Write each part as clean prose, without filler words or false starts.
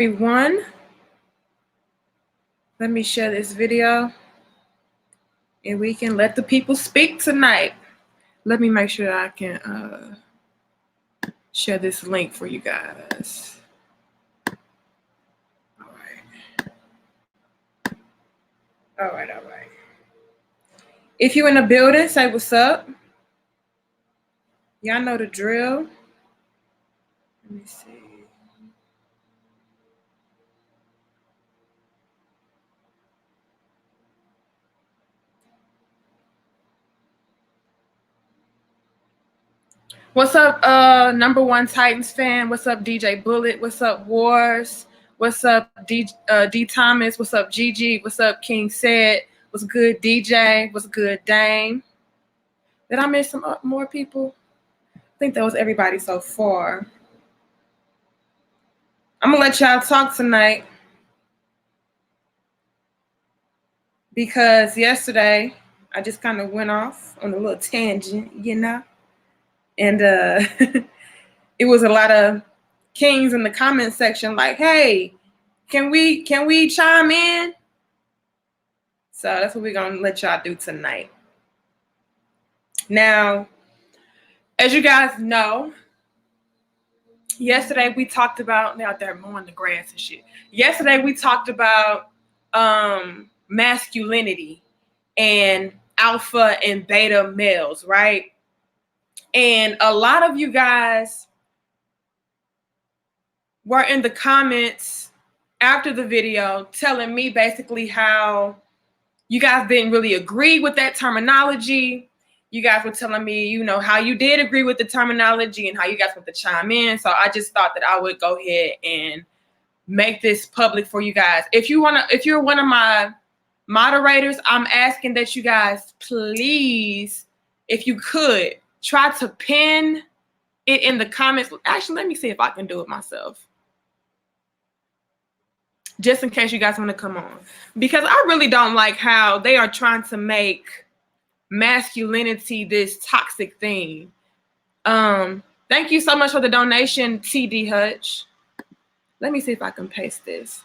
Everyone, let me share this video and we can let the people speak tonight. Let me make sure I can share this link for you guys. All right. If you're in the building, say what's up. Y'all know the drill. Let me see. What's up, number one Titans fan? What's up, DJ Bullet? What's up, Wars? What's up, D Thomas? What's up, Gigi? What's up, King Said? What's good, DJ? What's good, Dame? Did I miss some more people? I think that was everybody so far. I'm gonna let y'all talk tonight because yesterday I just kind of went off on a little tangent, you know, and it was a lot of kings in the comment section like, hey, can we chime in? So that's what we're gonna let y'all do tonight. Now, as you guys know, yesterday we talked about, they're out there mowing the grass and shit. Yesterday we talked about masculinity and alpha and beta males, right? And a lot of you guys were in the comments after the video telling me basically how you guys didn't really agree with that terminology. You guys were telling me, you know, how you did agree with the terminology and how you guys want to chime in. So I just thought that I would go ahead and make this public for you guys. If you're one of my moderators, I'm asking that you guys please, if you could, try to pin it in the comments. Actually, let me see if I can do it myself, just in case you guys want to come on, because I really don't like how they are trying to make masculinity this toxic thing. Thank you so much for the donation, TD Hutch. Let me see if I can paste this.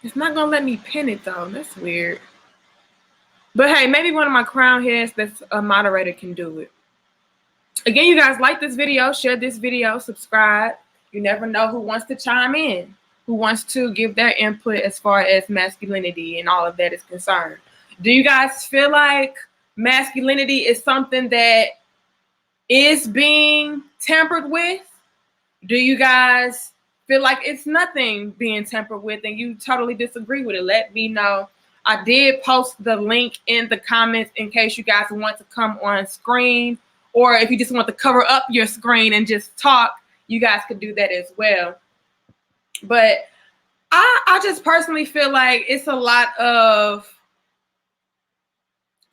It's not gonna let me pin it though. That's weird. But hey, maybe one of my crown heads that's a moderator can do it. Again, you guys, like this video, share this video, subscribe. You never know who wants to chime in, who wants to give their input as far as masculinity and all of that is concerned. Do you guys feel like masculinity is something that is being tampered with? Do you guys feel like it's nothing being tampered with and you totally disagree with it? Let me know. I did post the link in the comments in case you guys want to come on screen, or if you just want to cover up your screen and just talk, you guys could do that as well. But I just personally feel like it's a lot of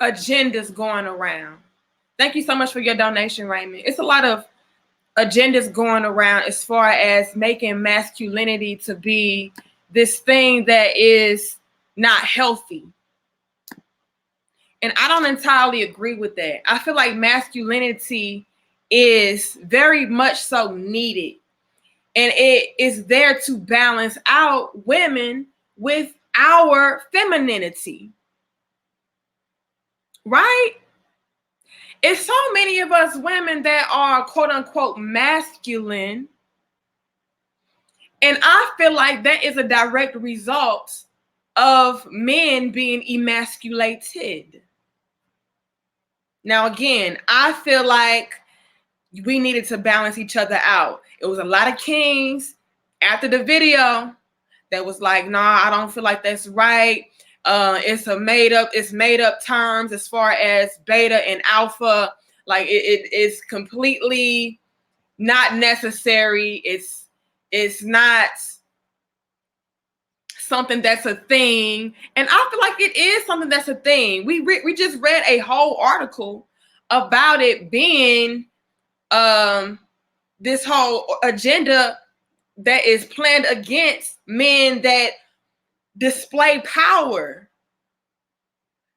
agendas going around. Thank you so much for your donation, Raymond. It's a lot of agendas going around as far as making masculinity to be this thing that is not healthy. And I don't entirely agree with that. I feel like masculinity is very much so needed. And it is there to balance out women with our femininity. Right? It's so many of us women that are quote unquote masculine. And I feel like that is a direct result of men being emasculated. Now, again, I feel like we needed to balance each other out. It was a lot of kings after the video that was like, nah, I don't feel like that's right. It's made up terms as far as beta and alpha. Like it is completely not necessary. It's not something that's a thing. And I feel like it is something that's a thing. We just read a whole article about it being this whole agenda that is planned against men that display power,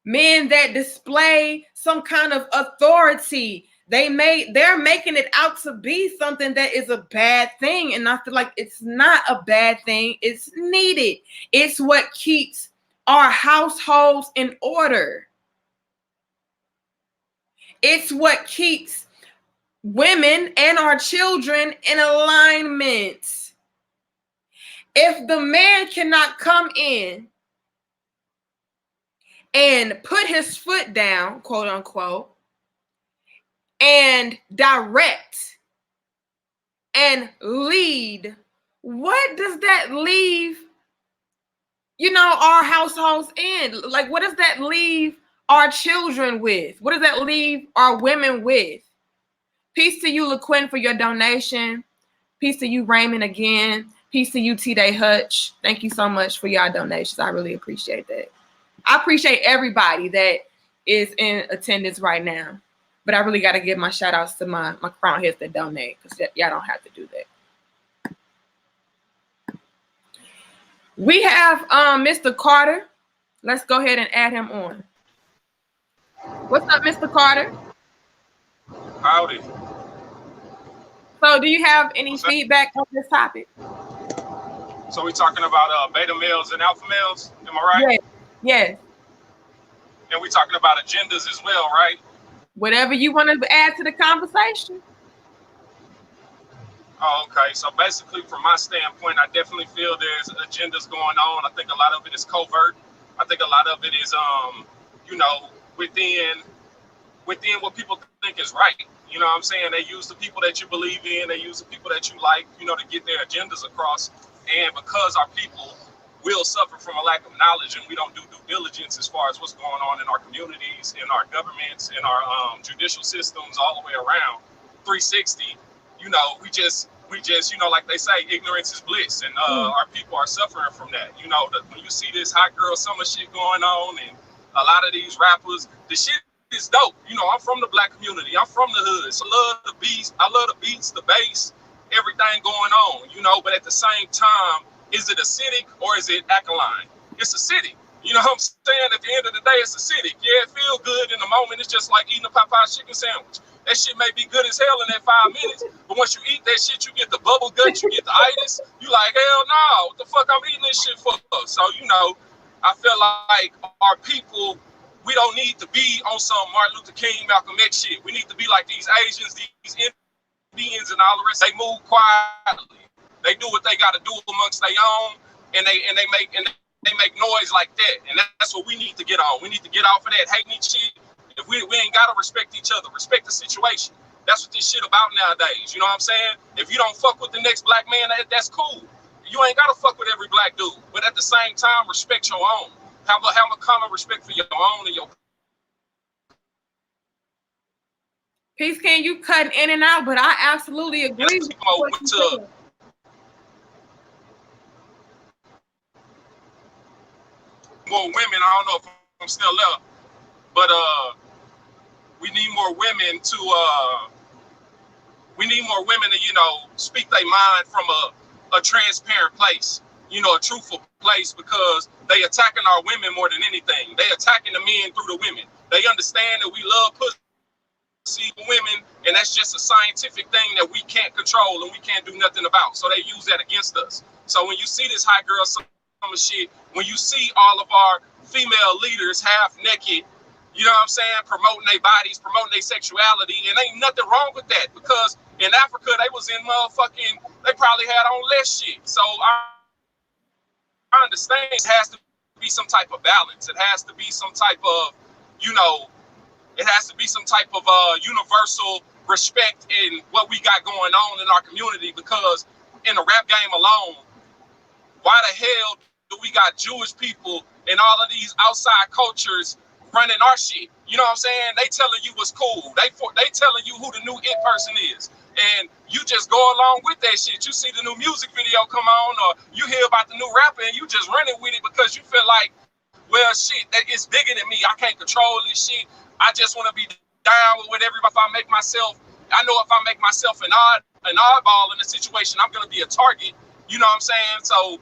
men that display some kind of authority. They're making it out to be something that is a bad thing. And I feel like it's not a bad thing. It's needed. It's what keeps our households in order. It's what keeps women and our children in alignment. If the man cannot come in and put his foot down, quote unquote, and direct and lead, what does that leave, our households in? Like, what does that leave our children with? What does that leave our women with? Peace to you, LaQuinn, for your donation. Peace to you, Raymond, again. Peace to you, T-Day Hutch. Thank you so much for your donations. I really appreciate that. I appreciate everybody that is in attendance right now. But I really got to give my shout outs to my crown heads that donate, because y'all don't have to do that. We have Mr. Carter. Let's go ahead and add him on. What's up, Mr. Carter? Howdy. So do you have any feedback on this topic? So we're talking about beta males and alpha males, am I right? Yes. And we're talking about agendas as well, right? Whatever you want to add to the conversation. Oh, okay. So basically, from my standpoint, I definitely feel there's agendas going on. I think a lot of it is covert. I think a lot of it is, within what people think is right. You know what I'm saying? They use the people that you believe in. They use the people that you like, to get their agendas across. And because our people will suffer from a lack of knowledge and we don't do due diligence as far as what's going on in our communities, in our governments, in our judicial systems, all the way around 360, we just, like they say, ignorance is bliss. And our people are suffering from that. When you see this hot girl summer shit going on and a lot of these rappers, the shit is dope. I'm from the black community. I'm from the hood. So I love the beats. I love the beats, the bass, everything going on, but at the same time, is it acidic or is it alkaline? It's acidic. You know what I'm saying? At the end of the day, it's acidic. Yeah, it feels good in the moment. It's just like eating a Popeye's chicken sandwich. That shit may be good as hell in that 5 minutes, but once you eat that shit, you get the bubble gut, you get the itis. You like, hell no, what the fuck I'm eating this shit for? So, I feel like our people, we don't need to be on some Martin Luther King, Malcolm X shit. We need to be like these Asians, these Indians and all the rest. They move quietly. They do what they got to do amongst their own, and they make noise like that. And that's what we need to get on. We need to get off of that hating each shit. If we ain't got to respect each other, respect the situation. That's what this shit about nowadays. You know what I'm saying? If you don't fuck with the next black man, that's cool. You ain't got to fuck with every black dude. But at the same time, respect your own. Have a common respect for your own and your. Peace, King, you cutting in and out, but I absolutely agree with what you said. More women, I don't know if I'm still up, but we need more women to speak their mind from a transparent place, a truthful place, because they attacking our women more than anything. They attacking the men through the women. They understand that we love pussy women, and that's just a scientific thing that we can't control and we can't do nothing about. So they use that against us. So when you see this hot girl summer shit, when you see all of our female leaders half naked, you know what I'm saying, promoting their bodies, promoting their sexuality, and ain't nothing wrong with that, because in Africa they was in they probably had on less shit. So I understand it has to be some type of balance. It has to be some type of, it has to be some type of universal respect in what we got going on in our community, because in the rap game alone, why the hell do we got Jewish people and all of these outside cultures running our shit? You know what I'm saying? They telling you what's cool. They telling you who the new it person is. And you just go along with that shit. You see the new music video come on, or you hear about the new rapper and you just running with it because you feel like, well, shit, it's bigger than me. I can't control this shit. I just want to be down with everybody. I know if I make myself an oddball in a situation, I'm going to be a target. You know what I'm saying? So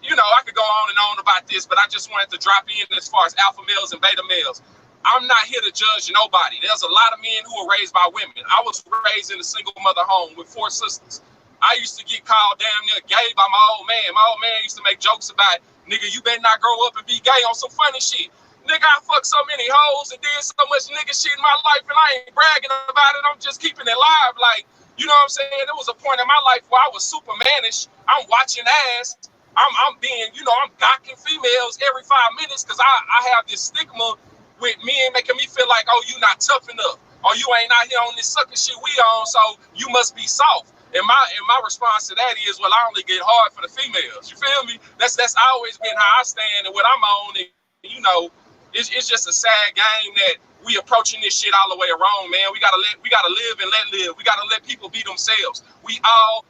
you know, I could go on and on about this, but I just wanted to drop in as far as alpha males and beta males. I'm not here to judge nobody. There's a lot of men who were raised by women. I was raised in a single mother home with 4 sisters. I used to get called damn near gay by my old man. My old man used to make jokes about, nigga, you better not grow up and be gay on some funny shit. Nigga, I fucked so many hoes and did so much nigga shit in my life, and I ain't bragging about it. I'm just keeping it live. Like, you know what I'm saying? There was a point in my life where I was super mannish. I'm watching ass. I'm being, you know, I'm gawking females every 5 minutes because I have this stigma with men making me feel like, oh, you not tough enough. Or you ain't out here on this sucker shit we on, so you must be soft. And my response to that is, well, I only get hard for the females. You feel me? That's always been how I stand and what I'm on. And, you know, it's just a sad game that we approaching this shit all the way wrong, man. We gotta live and let live. We gotta let people be themselves. We all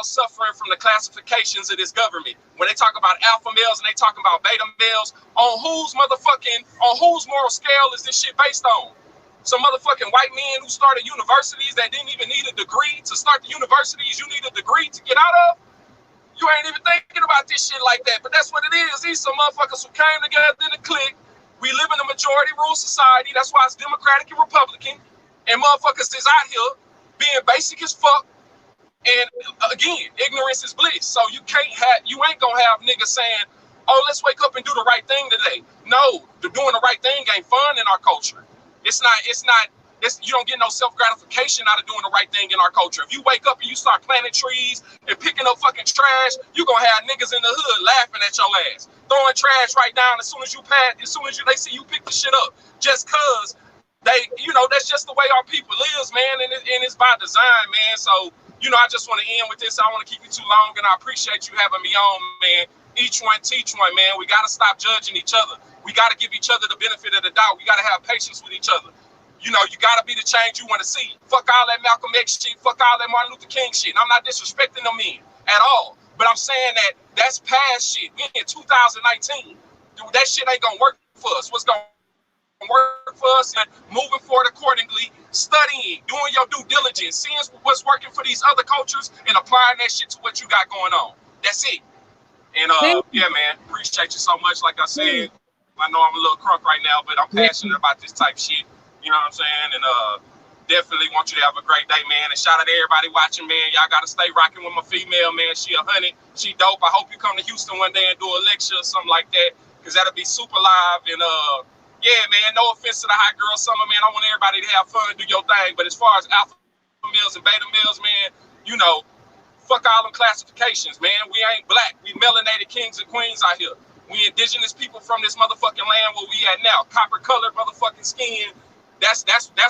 suffering from the classifications of this government. When they talk about alpha males and they talking about beta males, on whose moral scale is this shit based on? Some motherfucking white men who started universities that didn't even need a degree to start the universities you need a degree to get out of? You ain't even thinking about this shit like that, but that's what it is. These some motherfuckers who came together in a clique. We live in a majority rule society. That's why it's Democratic and Republican. And motherfuckers is out here being basic as fuck. And again, ignorance is bliss. So you ain't gonna have niggas saying, oh, let's wake up and do the right thing today. No, doing the right thing ain't fun in our culture. You don't get no self-gratification out of doing the right thing in our culture. If you wake up and you start planting trees and picking up fucking trash, you're gonna have niggas in the hood laughing at your ass, throwing trash right down as soon as they see you pick the shit up. Just cause they, you know, that's just the way our people lives, man, and it's by design, man. So, you know, I just want to end with this. I don't want to keep you too long, and I appreciate you having me on, man. Each one teach one, man. We gotta stop judging each other. We gotta give each other the benefit of the doubt. We gotta have patience with each other. You know, you gotta be the change you want to see. Fuck all that Malcolm X shit. Fuck all that Martin Luther King shit. And I'm not disrespecting them men at all. But I'm saying that's past shit. We in 2019. Dude, that shit ain't gonna work for us. What's gonna work for us and moving forward accordingly, studying, doing your due diligence, seeing what's working for these other cultures and applying that shit to what you got going on. That's it. And yeah, man, appreciate you so much. Like I said, I know I'm a little crunk right now, but I'm passionate about this type of shit. You know what I'm saying? And definitely want you to have a great day, man. And shout out to everybody watching, man. Y'all got to stay rocking with my female, man. She 100. She dope. I hope you come to Houston one day and do a lecture or something like that, because that'll be super live. And yeah, man, no offense to the hot girl summer, man. I want everybody to have fun, do your thing. But as far as alpha males and beta males, man, you know, fuck all them classifications, man. We ain't black. We melanated kings and queens out here. We indigenous people from this motherfucking land where we at now. Copper colored motherfucking skin. That's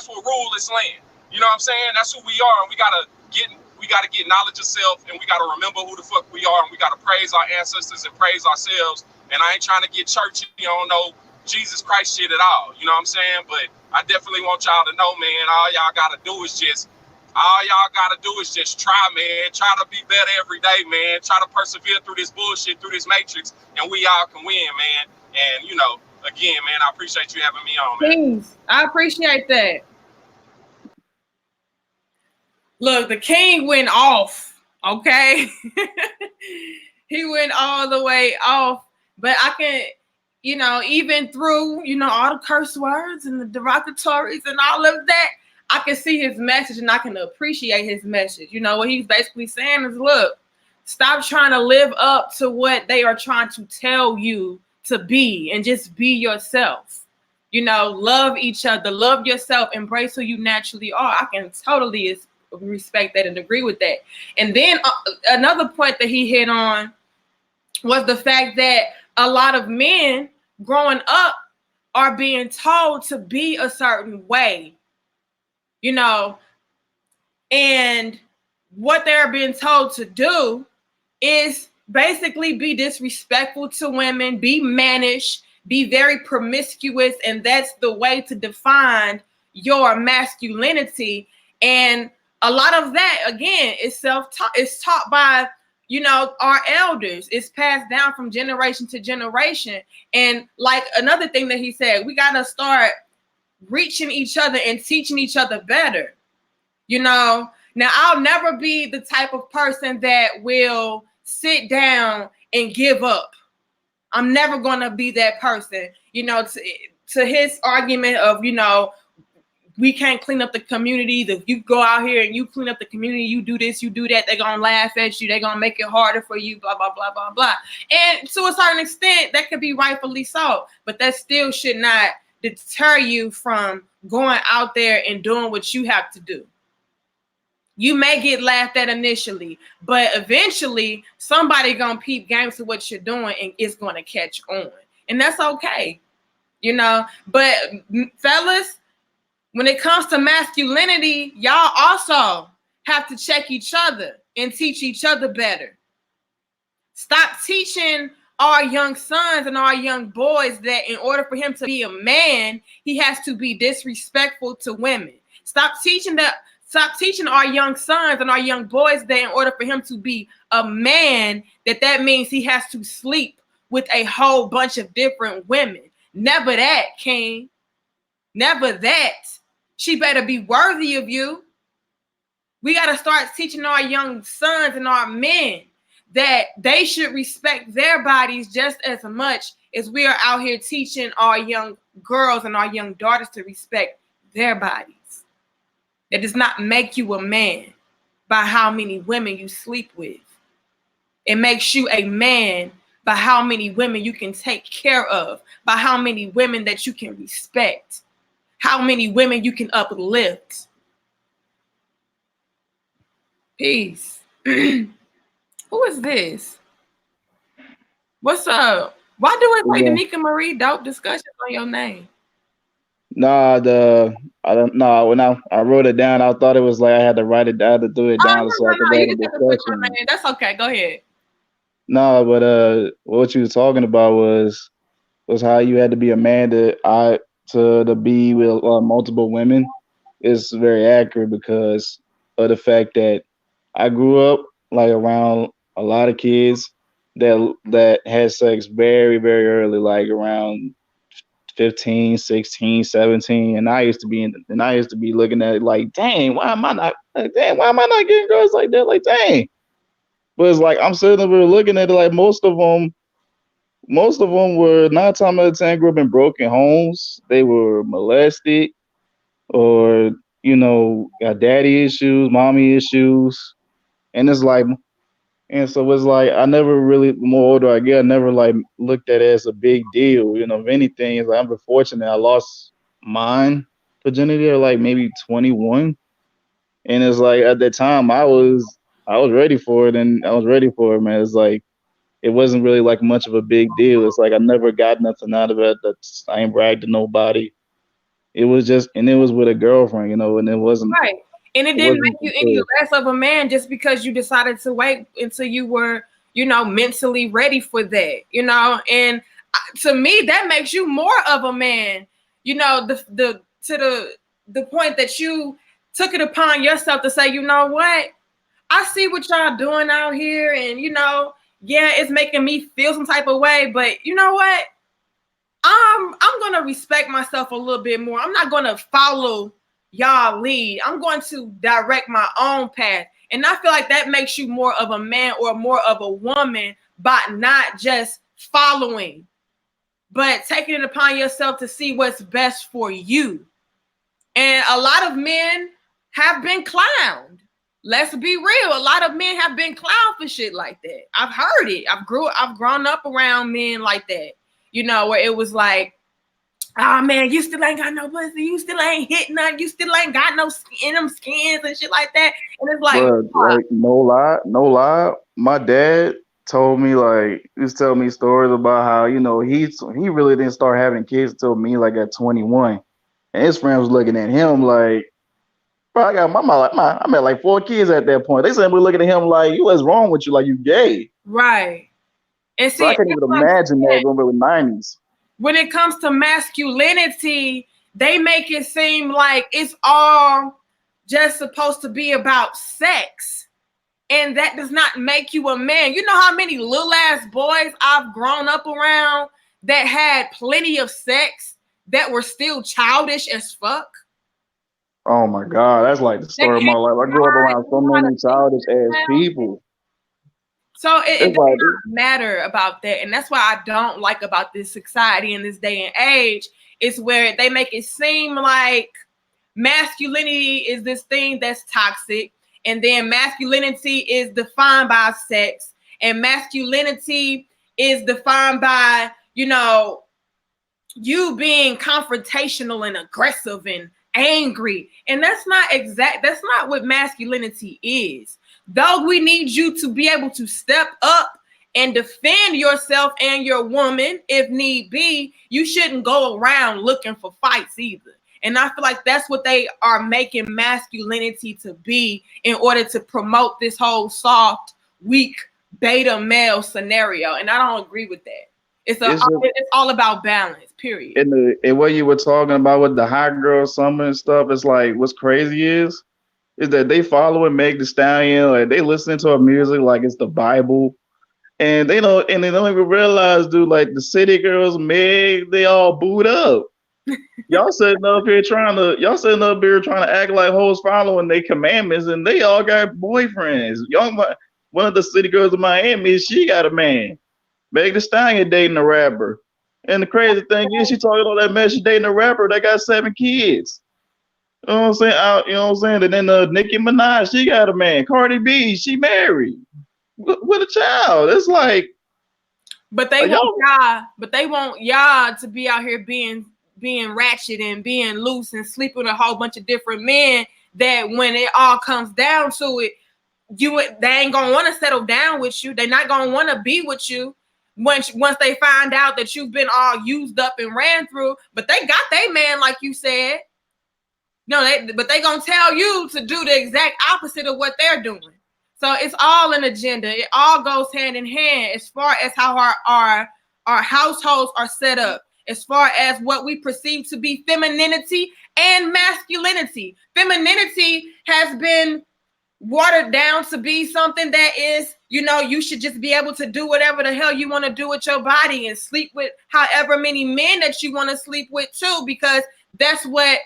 what rule this land. You know what I'm saying? That's who we are, and we gotta get knowledge of self, and we gotta remember who the fuck we are, and we gotta praise our ancestors and praise ourselves. And I ain't trying to get churchy on no Jesus Christ shit at all. You know what I'm saying? But I definitely want y'all to know, man, all y'all gotta do is just try, man. Try to be better every day, man. Try to persevere through this bullshit, through this matrix, and we all can win, man. And you know, again, man, I appreciate you having me on, man. Please, I appreciate that. Look, the king went off, okay? He went all the way off. But I can, you know, even through, you know, all the curse words and the derogatories and all of that, I can see his message and I can appreciate his message. You know, what he's basically saying is, look, stop trying to live up to what they are trying to tell you to be, and just be yourself. You know, love each other, love yourself, embrace who you naturally are. I can totally respect that and agree with that. And then another point that he hit on was the fact that a lot of men growing up are being told to be a certain way, you know, and what they're being told to do is basically be disrespectful to women, be mannish, be very promiscuous, and that's the way to define your masculinity. And a lot of that, again, is self-taught. It's taught by, you know, our elders. It's passed down from generation to generation. And like another thing that he said, we got to start reaching each other and teaching each other better. You know, now I'll never be the type of person that will sit down and give up. I'm never going to be that person. To his argument of, we can't clean up the community. If you go out here and you clean up the community, you do this, you do that, they're going to laugh at you. They're going to make it harder for you, blah, blah, blah, blah, blah. And to a certain extent, that could be rightfully so. But that still should not deter you from going out there and doing what you have to do. You may get laughed at initially, but eventually somebody gonna peep game to what you're doing and it's gonna catch on. And that's okay. But fellas, when it comes to masculinity, y'all also have to check each other and teach each other better. Stop teaching our young sons and our young boys that in order for him to be a man, he has to be disrespectful to women. Stop teaching our young sons and our young boys that in order for him to be a man, that means he has to sleep with a whole bunch of different women. Never that, King. Never that. She better be worthy of you. We got to start teaching our young sons and our men that they should respect their bodies just as much as we are out here teaching our young girls and our young daughters to respect their bodies. That does not make you a man by how many women you sleep with. It makes you a man by how many women you can take care of, by how many women that you can respect, how many women you can uplift. Peace. Who is this? What's up? Why do it say Danica Marie dope discussions on your name? Nah, I don't know. When I wrote it down, I thought it was like I had to write it down to do it down so I could write a discussion. That's okay. Go ahead. No, but what you was talking about was how you had to be a man to be with multiple women. Is very accurate because of the fact that I grew up like around a lot of kids that had sex very, very early, like around 15, 16, 17. And I used to be looking at it like, dang, why am I not getting girls like that? Like, dang. But it's like I'm sitting there looking at it like most of them were 9 times out of 10 grew up in broken homes. They were molested or, got daddy issues, mommy issues. And it's like, and so it's like I never really, the more older I get, I never like looked at it as a big deal. If anything, it's like I'm fortunate I lost mine virginity at like maybe 21, and it's like at that time I was ready for it, and I was ready for it, man. It's like it wasn't really like much of a big deal. It's like I never got nothing out of it. I ain't bragged to nobody. It was with a girlfriend, and it wasn't right. And it didn't make you any less of a man just because you decided to wait until you were, mentally ready for that, And to me, that makes you more of a man, the point that you took it upon yourself to say, you know what? I see what y'all doing out here, and yeah, it's making me feel some type of way, but you know what? I'm gonna respect myself a little bit more. I'm not gonna follow y'all lead. I'm going to direct my own path. And I feel like that makes you more of a man or more of a woman by not just following, but taking it upon yourself to see what's best for you. And a lot of men have been clowned. Let's be real. A lot of men have been clowned for shit like that. I've heard it. I've grown up around men like that, where it was like, oh man, you still ain't got no pussy. You still ain't hitting nothing. You still ain't got no skin, them skins and shit like that. And it's like, like no lie. My dad told me he was telling me stories about how he really didn't start having kids until me like at 21, and his friends was looking at him like, bro, I'm at like 4 kids at that point. They said we're looking at him like, what's wrong with you? Like you gay, right? And see, so I can't even imagine that going back with 90s. When it comes to masculinity, they make it seem like it's all just supposed to be about sex. And that does not make you a man. You know how many little ass boys I've grown up around that had plenty of sex that were still childish as fuck? Oh my God, that's like the story of my life. I grew up around so many childish ass people. So it It's does like not matter about that. And that's why I don't like about this society in this day and age, is where they make it seem like masculinity is this thing that's toxic, and then masculinity is defined by sex, and masculinity is defined by, you being confrontational and aggressive and angry. And that's not what masculinity is. Though we need you to be able to step up and defend yourself and your woman if need be, you shouldn't go around looking for fights either. And I feel like that's what they are making masculinity to be, in order to promote this whole soft, weak, beta male scenario. And I don't agree with that. it's just It's all about balance, period. in what you were talking about with the hot girl summer and stuff. It's like what's crazy is that they following Meg the Stallion, like they listening to her music like it's the Bible. And they don't even realize, dude, like the city girls, Meg, they all booed up. Y'all sitting up here trying to act like hoes following their commandments, and they all got boyfriends. One of the city girls in Miami, she got a man. Meg Thee Stallion dating a rapper. And the crazy thing is, she talking all that mess. She dating a rapper that got 7 kids. You know what I'm saying? You know what I'm saying? And then Nicki Minaj, she got a man. Cardi B, she married with a child. It's like, But they want y'all to be out here being ratchet and being loose and sleeping with a whole bunch of different men, that when it all comes down to it, they ain't gonna want to settle down with you. They're not gonna want to be with you once they find out that you've been all used up and ran through. But they got their man, like you said. No, but they gonna tell you to do the exact opposite of what they're doing. So it's all an agenda. It all goes hand in hand as far as how our households are set up, as far as what we perceive to be femininity and masculinity. Femininity has been watered down to be something that is, you should just be able to do whatever the hell you want to do with your body and sleep with however many men that you want to sleep with too, because that's what,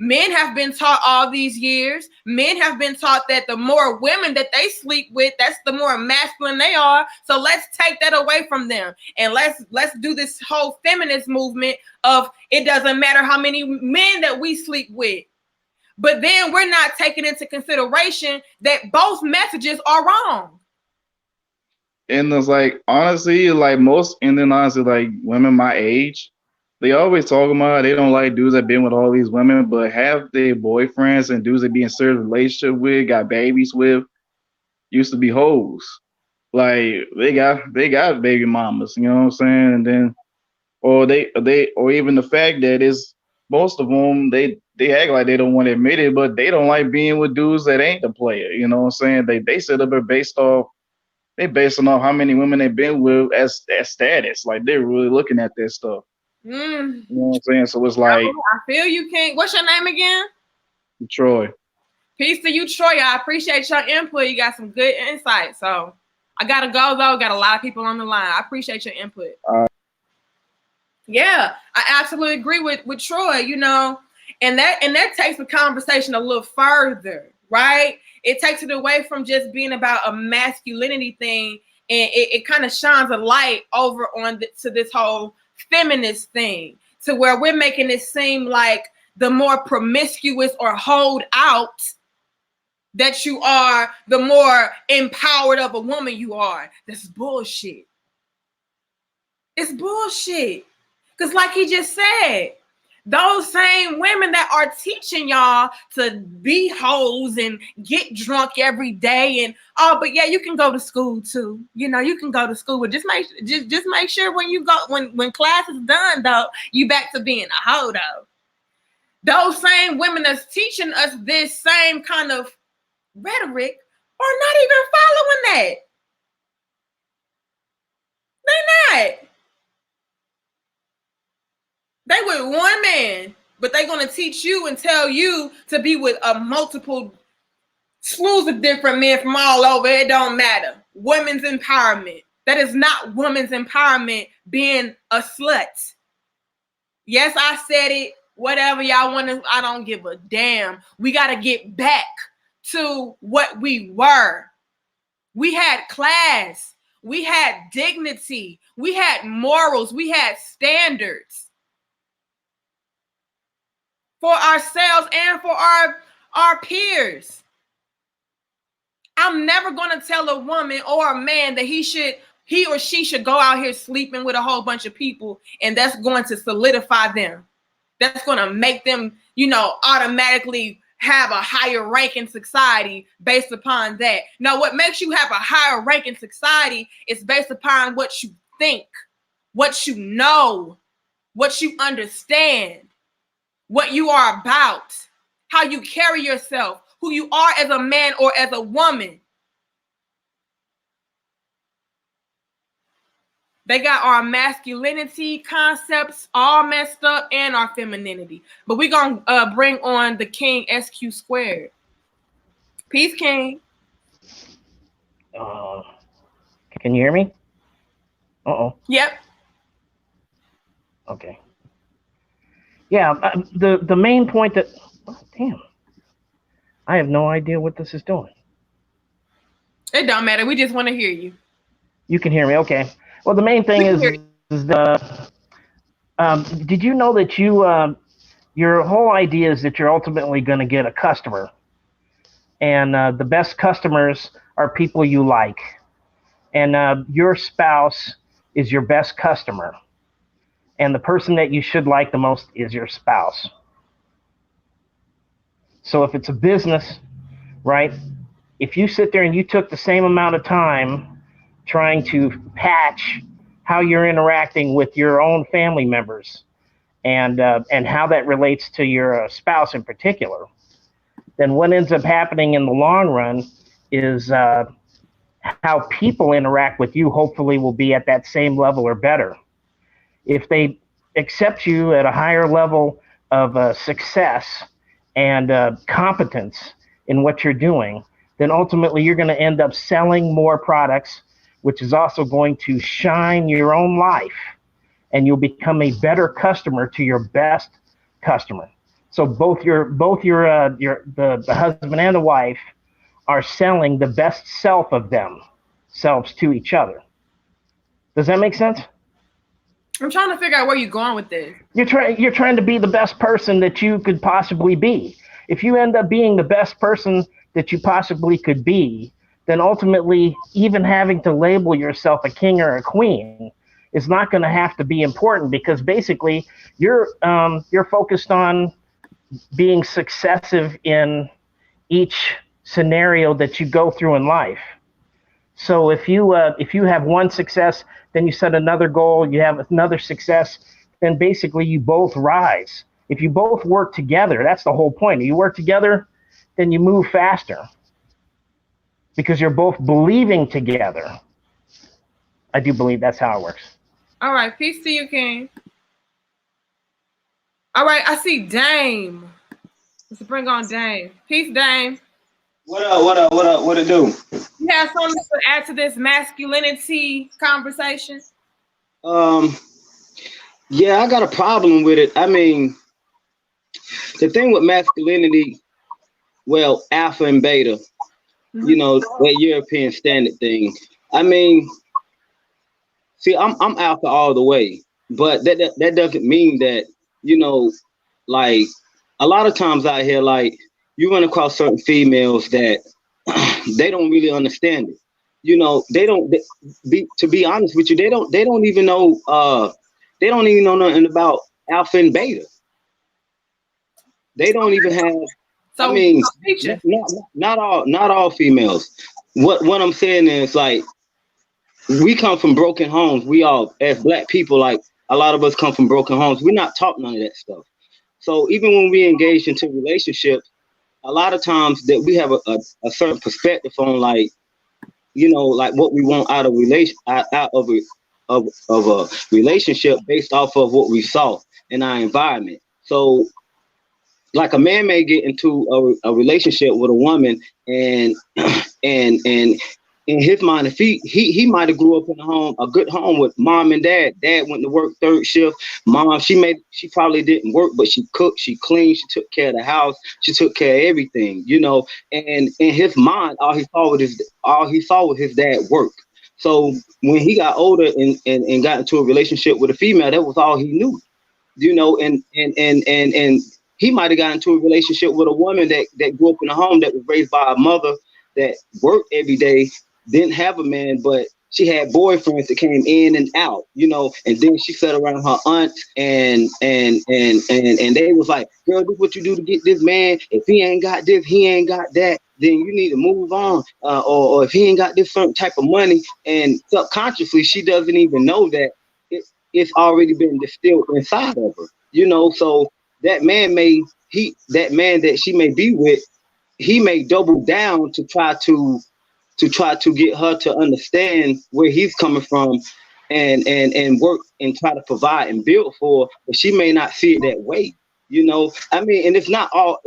men have been taught all these years. Men have been taught that the more women that they sleep with, that's the more masculine they are. So let's take that away from them. And let's do this whole feminist movement of, it doesn't matter how many men that we sleep with. But then we're not taking into consideration that both messages are wrong. and it's like, honestly, like like women my age, they always talk about they don't like dudes that been with all these women, but have their boyfriends and dudes that be in serious relationship with, got babies with, used to be hoes. Like they got baby mamas, you know what I'm saying? And then or even the fact that is most of them they act like they don't want to admit it, but they don't like being with dudes that ain't the player. You know what I'm saying? They set up basing off how many women they've been with as status. Like they're really looking at that stuff. Mm. You know what I'm saying? So it's like, I feel you, King. What's your name again? Troy. Peace to you, Troy. I appreciate your input. You got some good insight. So I gotta go though. Got a lot of people on the line. I appreciate your input. Yeah, I absolutely agree with Troy. And that takes the conversation a little further, right? It takes it away from just being about a masculinity thing, and it kind of shines a light over to this whole feminist thing, to where we're making it seem like the more promiscuous or hold out that you are, the more empowered of a woman you are. That's bullshit. It's bullshit. Because like he just said, those same women that are teaching y'all to be hoes and get drunk every day and but yeah, you can go to school too. You can go to school, but just make sure when you go when class is done though, you back to being a hoe though. Those same women that's teaching us this same kind of rhetoric are not even following that. They're not. They with one man, but they're going to teach you and tell you to be with a multiple slews of different men from all over. It don't matter. Women's empowerment. That is not women's empowerment being a slut. Yes, I said it. Whatever y'all want to, I don't give a damn. We got to get back to what we were. We had class. We had dignity. We had morals. We had standards for ourselves and for our peers. I'm never going to tell a woman or a man that he or she should go out here sleeping with a whole bunch of people, and that's going to solidify them. That's going to make them, automatically have a higher rank in society based upon that. No, what makes you have a higher rank in society is based upon what you think, what you know, what you understand, what you are about, how you carry yourself, who you are as a man or as a woman. They got our masculinity concepts all messed up and our femininity. But we're going to bring on the King SQ squared. Peace, King. Can you hear me? Uh-oh. Yep. Okay. Yeah, the main point that... Oh, damn. I have no idea what this is doing. It don't matter. We just want to hear you. You can hear me. Okay. Well, the main thing is did you know that your whole idea is that you're ultimately going to get a customer, and the best customers are people you like, and your spouse is your best customer, and the person that you should like the most is your spouse. So if it's a business, right, if you sit there and you took the same amount of time trying to patch how you're interacting with your own family members and how that relates to your spouse in particular, then what ends up happening in the long run is how people interact with you hopefully will be at that same level or better. If they accept you at a higher level of success and competence in what you're doing, then ultimately you're going to end up selling more products, which is also going to shine your own life, and you'll become a better customer to your best customer. So both the husband and the wife are selling the best self of themselves to each other. Does that make sense? I'm trying to figure out where you're going with this. You're trying to be the best person that you could possibly be. If you end up being the best person that you possibly could be, then ultimately even having to label yourself a king or a queen is not going to have to be important, because basically you're focused on being successive in each scenario that you go through in life. So if you have one success, then you set another goal, you have another success, then basically you both rise. If you both work together, that's the whole point. If you work together, then you move faster, because you're both believing together. I do believe that's how it works. All right, peace to you, King. All right, I see Dame. Let's bring on Dame. Peace, Dame. What up? What it do? You have something to add to this masculinity conversation? Yeah, I got a problem with it. I mean, the thing with masculinity, well, alpha and beta, that European standard thing. I mean, see, I'm alpha all the way, but that doesn't mean that, like a lot of times out here, like you run across certain females that they don't really understand it. To be honest with you, they don't even know nothing about alpha and beta. They don't even have. So, I mean, not all females. What I'm saying is, like, we come from broken homes. We all, as Black people, like a lot of us come from broken homes. We're not taught none of that stuff. So even when we engage into relationships, a lot of times that we have a certain perspective on, like, like what we want out of a relationship based off of what we saw in our environment. So, like, a man may get into a relationship with a woman and in his mind, if he might have grew up in a good home with mom and dad. Dad went to work third shift. Mom, she probably didn't work, but she cooked, she cleaned, she took care of the house, she took care of everything, you know. And in his mind, all he saw was his dad work. So when he got older and got into a relationship with a female, that was all he knew, you know. And he might have got into a relationship with a woman that grew up in a home that was raised by a mother that worked every day, didn't have a man, but she had boyfriends that came in and out, you know. And then she sat around her aunts and they was like, girl, this is what you do to get this man. If he ain't got this, he ain't got that, then you need to move on. Or if he ain't got this certain type of money, and subconsciously she doesn't even know that it's already been distilled inside of her, you know. So that man that she may be with, he may double down to try to get her to understand where he's coming from and work and try to provide and build for, but she may not see it that way, you know. I mean, and it's not all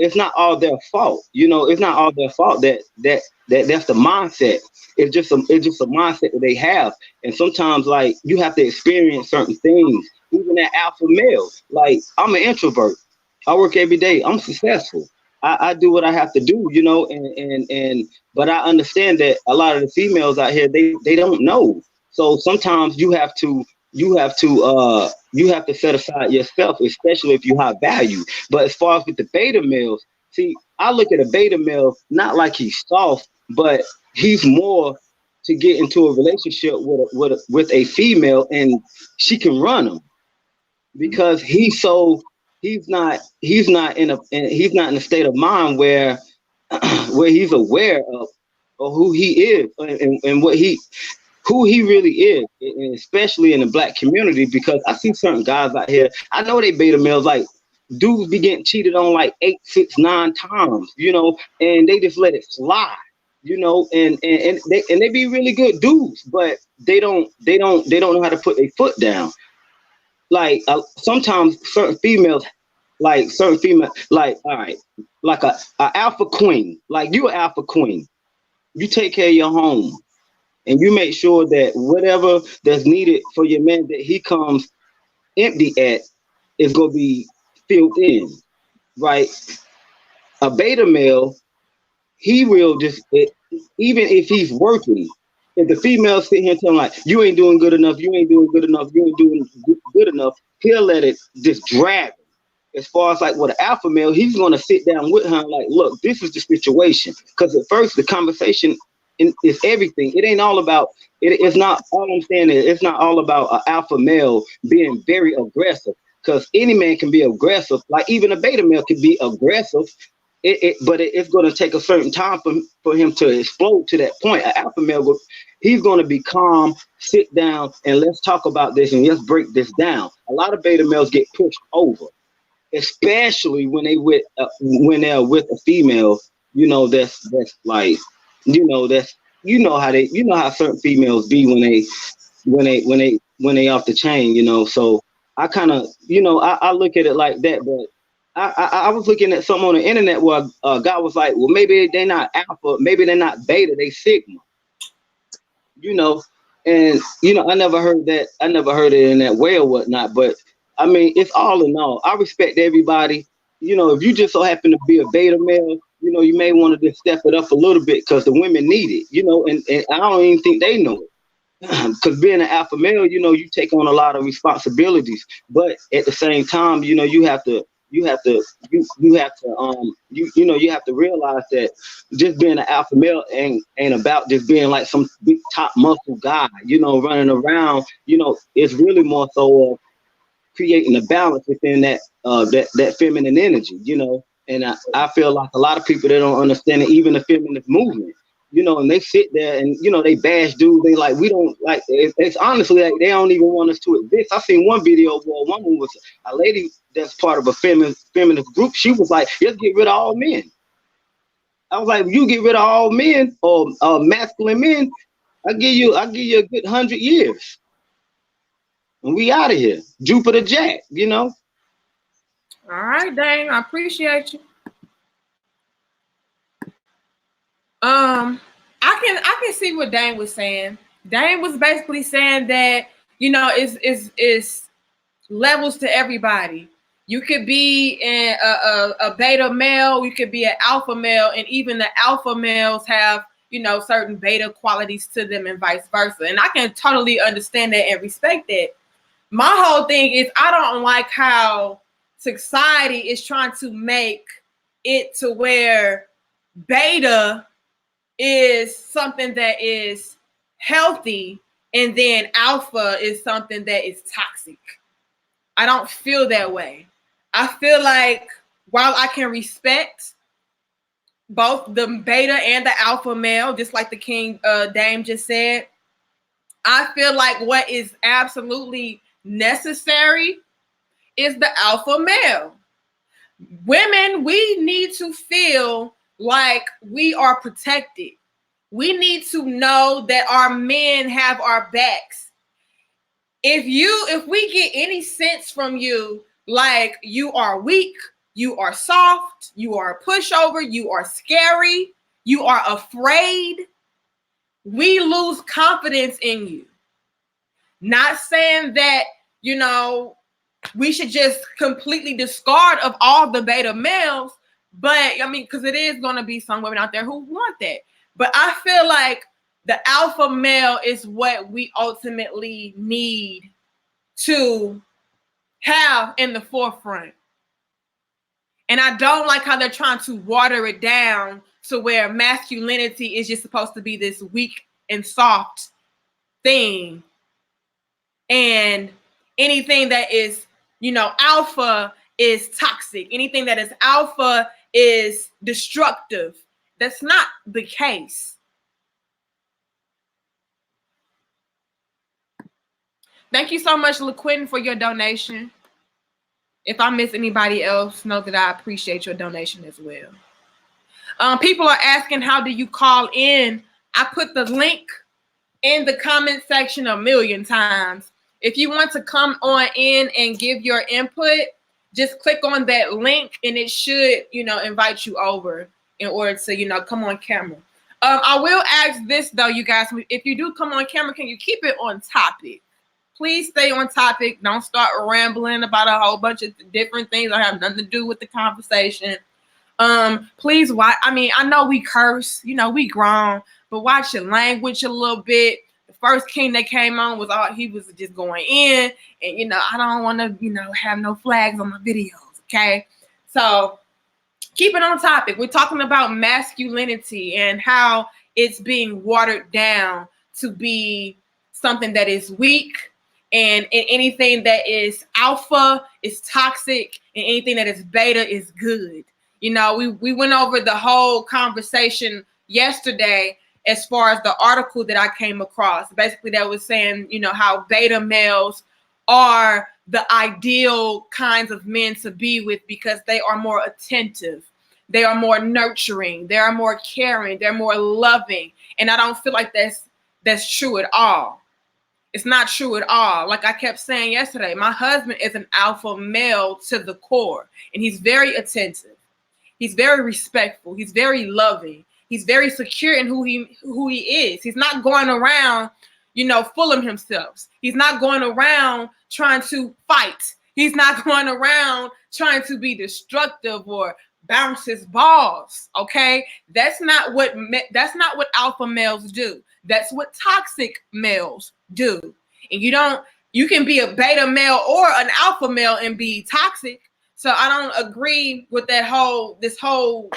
their fault, you know. It's not all their fault that's the mindset. It's just a mindset that they have. And sometimes, like, you have to experience certain things. Even that alpha male, like, I'm an introvert. I work every day. I'm successful. I do what I have to do, you know, but I understand that a lot of the females out here, they don't know. So sometimes you have to set aside yourself, especially if you high value. But as far as with the beta males, see, I look at a beta male not like he's soft, but he's more to get into a relationship with a female, and she can run him because he's not in a state of mind where he's aware of who he is and who he really is, and especially in the black community. Because I see certain guys out here, I know they beta males, like dudes be getting cheated on like 8, 6, 9 times, you know, and they just let it slide, you know, and they be really good dudes, but they don't know how to put their foot down. Like sometimes certain females, all right, like a alpha queen, like you an alpha queen, you take care of your home and you make sure that whatever that's needed for your man that he comes empty at is going to be filled in, right? A beta male, he will just, even if he's working, if the female sit here and tell him like, you ain't doing good enough, you ain't doing good enough, you ain't doing good enough, he'll let it just drag him. As far as like with an alpha male, he's going to sit down with her and like, look, this is the situation. Because at first the conversation is everything. It ain't all about, it's not all I'm saying is it's not all about an alpha male being very aggressive. Because any man can be aggressive. Like even a beta male can be aggressive. But it's going to take a certain time for him to explode to that point. An alpha male, he's going to be calm, sit down, and let's talk about this and let's break this down. A lot of beta males get pushed over, especially when they're with a female, you know, that's like, you know, how certain females be when they off the chain, you know. So I kind of, you know, I look at it like that. But I was looking at something on the internet where a guy was like, well, maybe they're not alpha, maybe they're not beta, they sigma, you know. And you know, I never heard it in that way or whatnot. But I mean, it's all in all. I respect everybody. You know, if you just so happen to be a beta male, you know, you may want to just step it up a little bit because the women need it, you know, and I don't even think they know it. Because being an alpha male, you know, you take on a lot of responsibilities, but at the same time, you know, you have to realize that just being an alpha male ain't about just being like some big top muscle guy, you know, running around. You know, it's really more so creating a balance within that feminine energy, you know. And I feel like a lot of people, they don't understand it, even the feminist movement, you know, and they sit there and, you know, they bash dudes. They like, we don't like, it's honestly like they don't even want us to exist. I seen one video where a woman was a lady that's part of a feminist group. She was like, let's get rid of all men. I was like, you get rid of all men or masculine men, I'll give you a good 100 years. And we out of here. Jupiter Jack, you know. All right, Dane, I appreciate you. I can see what Dane was saying. Dane was basically saying that, you know, it's levels to everybody. You could be a beta male, you could be an alpha male, and even the alpha males have, you know, certain beta qualities to them and vice versa. And I can totally understand that and respect that. My whole thing is I don't like how society is trying to make it to where beta is something that is healthy and then alpha is something that is toxic. I don't feel that way. I feel like while I can respect both the beta and the alpha male, just like the King Dame just said, I feel like what is absolutely necessary is the alpha male. Women, we need to feel like we are protected. We need to know that our men have our backs. If we get any sense from you, like you are weak, you are soft, you are a pushover, you are scary, you are afraid, we lose confidence in you. Not saying that, you know, we should just completely discard of all the beta males, but I mean, because it is going to be some women out there who want that. But I feel like the alpha male is what we ultimately need to have in the forefront. And I don't like how they're trying to water it down to where masculinity is just supposed to be this weak and soft thing. And anything that is, you know, alpha is toxic. Anything that is alpha is destructive. That's not the case. Thank you so much, LaQuinn, for your donation. If I miss anybody else, know that I appreciate your donation as well. People are asking, how do you call in? I put the link in the comment section a million times. If you want to come on in and give your input, just click on that link and it should, you know, invite you over in order to, you know, come on camera. I will ask this though, you guys, if you do come on camera, can you keep it on topic? Please stay on topic. Don't start rambling about a whole bunch of different things that have nothing to do with the conversation. Please watch. I mean, I know we curse, you know, we grown, but watch your language a little bit. The first king that came on was he was just going in, and you know, I don't want to, you know, have no flags on my videos. Okay, so keep it on topic. We're talking about masculinity and how it's being watered down to be something that is weak, and anything that is alpha is toxic, and anything that is beta is good. You know, we went over the whole conversation yesterday as far as the article that I came across. Basically, that was saying, you know, how beta males are the ideal kinds of men to be with because they are more attentive. They are more nurturing. They are more caring. They're more loving. And I don't feel like that's true at all. It's not true at all. Like I kept saying yesterday, my husband is an alpha male to the core, and he's very attentive. He's very respectful. He's very loving. He's very secure in who he is. He's not going around, you know, fooling himself. He's not going around trying to fight. He's not going around trying to be destructive or bounce his balls. Okay, that's not what alpha males do. That's what toxic males do. And you can be a beta male or an alpha male and be toxic. So I don't agree with this whole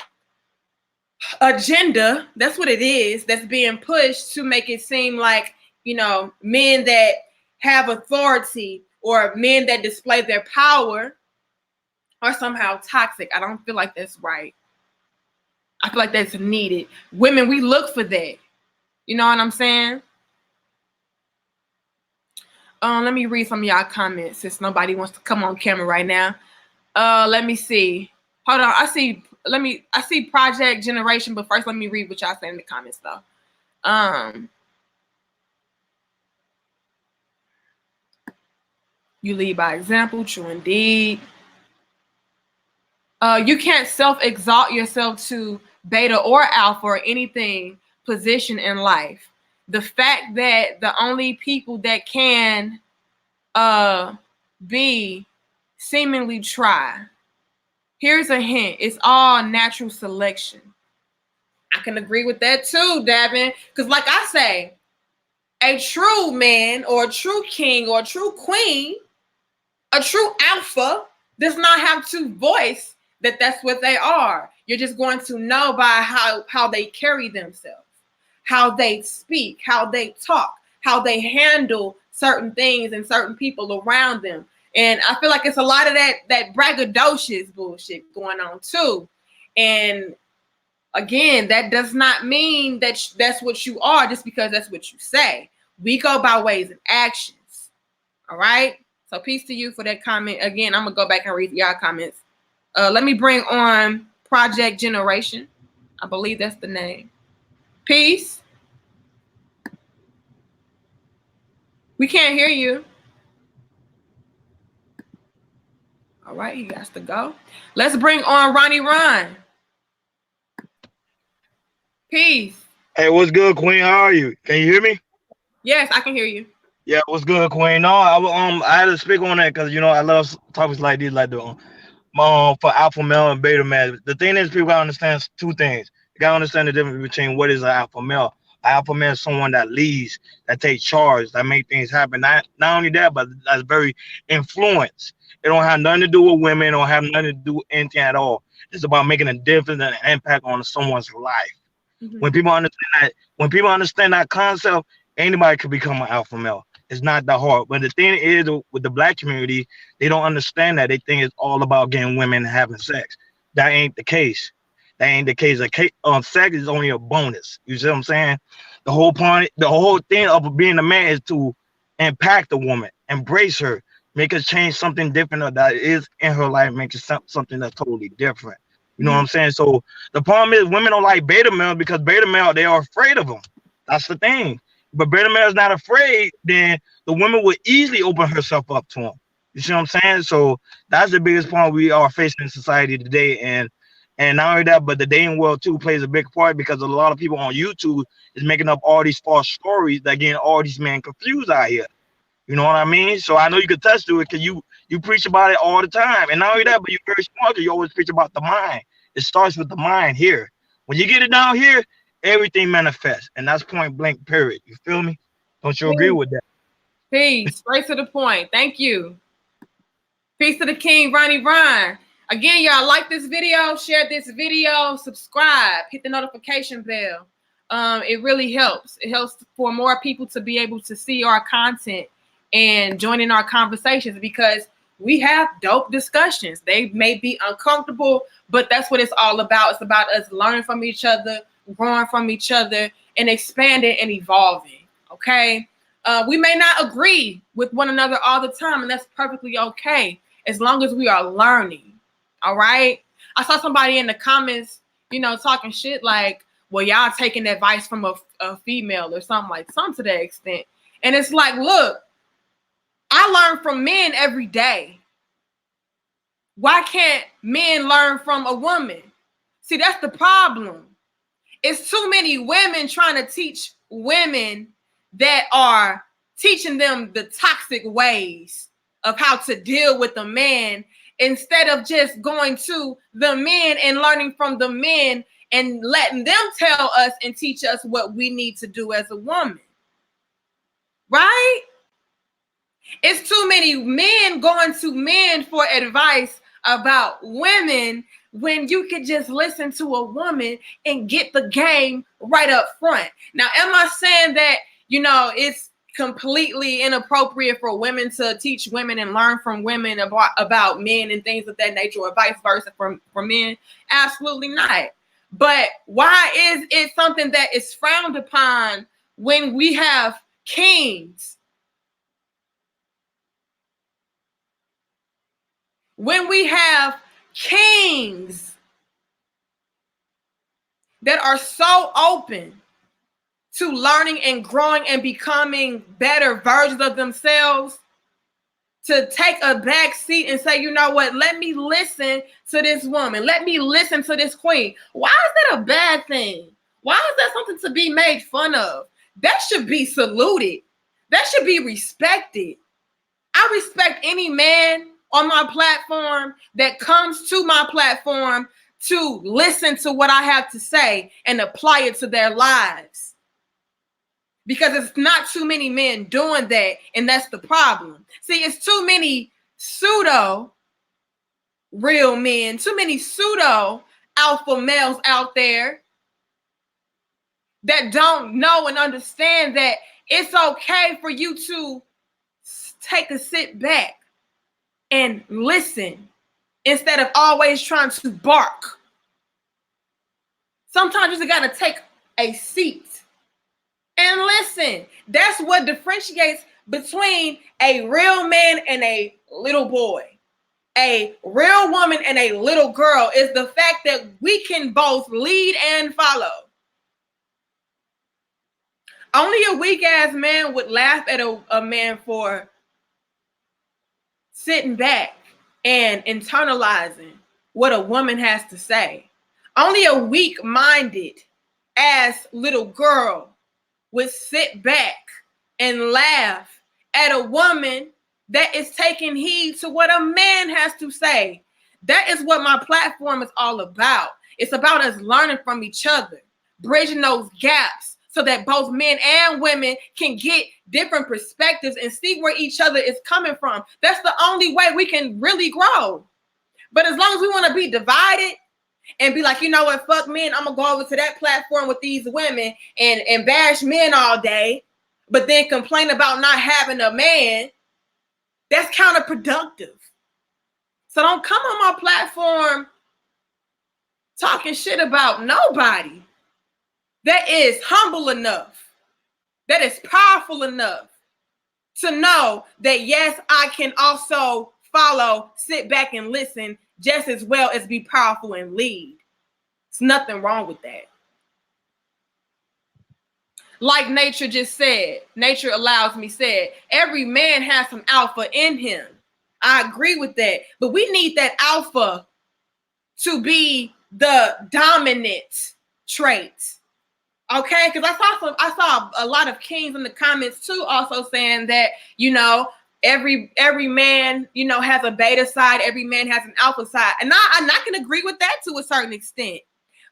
agenda. That's what it is. That's being pushed to make it seem like, you know, men that have authority or men that display their power are somehow toxic. I don't feel like that's right. I feel like that's needed. Women, we look for that. You know what I'm saying? Let me read some of y'all comments since nobody wants to come on camera right now. Let me see. Hold on. I see Project Generation, but first let me read what y'all say in the comments though. You lead by example, true indeed. You can't self-exalt yourself to beta or alpha or anything position in life. The fact that the only people that can be seemingly try. Here's a hint. It's all natural selection. I can agree with that too, Davin. Because like I say, a true man or a true king or a true queen, a true alpha does not have to voice that that's what they are. You're just going to know by how they carry themselves, how they speak, how they talk, how they handle certain things and certain people around them. And I feel like it's a lot of that braggadocious bullshit going on too. And again, that does not mean that that's what you are just because that's what you say. We go by ways and actions. All right? So peace to you for that comment. Again, I'm going to go back and read y'all comments. Let me bring on Project Generation. I believe that's the name. Peace. We can't hear you. All right, he got to go. Let's bring on Ronnie Ron. Peace. Hey, what's good, Queen? How are you? Can you hear me? Yes, I can hear you. Yeah, what's good, Queen? No, I had to speak on that because I love topics like these, like the for alpha male and beta male. The thing is, people gotta understand two things. You gotta understand the difference between what is an alpha male. An alpha male is someone that leads, that takes charge, that make things happen. Not only that, but that's very influenced. It don't have nothing to do with women. It don't have nothing to do with anything at all. It's about making a difference and an impact on someone's life. Mm-hmm. When people understand that concept, anybody could become an alpha male. It's not that hard. But the thing is, with the black community, they don't understand that. They think it's all about getting women and having sex. That ain't the case. That ain't the case. Sex is only a bonus. You see what I'm saying? The whole point, the whole thing of being a man is to impact the woman, embrace her, make her change something different that is in her life, make it something that's totally different. You know what I'm saying? So the problem is women don't like beta male because beta male, they are afraid of them. That's the thing. But beta male is not afraid, then the woman would easily open herself up to him. You see what I'm saying? So that's the biggest problem we are facing in society today. And not only that, but the dating world too plays a big part because a lot of people on YouTube is making up all these false stories that getting all these men confused out here. You know what I mean? So I know you can touch to it because you preach about it all the time. And not only that, but you're very smart because you always preach about the mind. It starts with the mind here. When you get it down here, everything manifests. And that's point blank, period. You feel me? Don't you agree with that? Peace. Straight to the point. Thank you. Peace to the king, Ronnie Ron. Again, y'all like this video, share this video, subscribe, hit the notification bell. It really helps. It helps for more people to be able to see our content and join in our conversations because we have dope discussions. They may be uncomfortable, but that's what it's all about. It's about us learning from each other, growing from each other, and expanding and evolving, okay? We may not agree with one another all the time, and that's perfectly okay as long as we are learning, all right? I saw somebody in the comments, talking shit like, well, y'all taking advice from a female or something to that extent. And it's like, look, I learn from men every day. Why can't men learn from a woman? See, that's the problem. It's too many women trying to teach women that are teaching them the toxic ways of how to deal with a man instead of just going to the men and learning from the men and letting them tell us and teach us what we need to do as a woman. Right? It's too many men going to men for advice about women when you could just listen to a woman and get the game right up front. Now, am I saying that, it's completely inappropriate for women to teach women and learn from women about men and things of that nature, or vice versa for men? Absolutely not. But why is it something that is frowned upon when we have kings? When we have kings that are so open to learning and growing and becoming better versions of themselves, to take a back seat and say, you know what, let me listen to this woman. Let me listen to this queen. Why is that a bad thing? Why is that something to be made fun of? That should be saluted. That should be respected. I respect any man on my platform that comes to my platform to listen to what I have to say and apply it to their lives. Because it's not too many men doing that, and that's the problem. See, it's too many pseudo real men, too many pseudo alpha males out there that don't know and understand that it's okay for you to take a sit back and listen instead of always trying to bark. Sometimes you just got to take a seat and listen. That's what differentiates between a real man and a little boy. A real woman and a little girl is the fact that we can both lead and follow. Only a weak ass man would laugh at a man for sitting back and internalizing what a woman has to say. Only a weak-minded ass little girl would sit back and laugh at a woman that is taking heed to what a man has to say. That is what my platform is all about. It's about us learning from each other, bridging those gaps so that both men and women can get different perspectives and see where each other is coming from. That's the only way we can really grow. But as long as we want to be divided and be like, you know what, fuck men, I'm going to go over to that platform with these women and bash men all day, but then complain about not having a man, that's counterproductive. So don't come on my platform talking shit about nobody that is humble enough, that is powerful enough to know that, yes, I can also follow, sit back and listen just as well as be powerful and lead. There's nothing wrong with that. Like nature just said, nature allows me said, every man has some alpha in him. I agree with that. But we need that alpha to be the dominant trait. Okay, because I saw a lot of kings in the comments too, also saying that, you know, every man, you know, has a beta side, every man has an alpha side. And I can agree with that to a certain extent.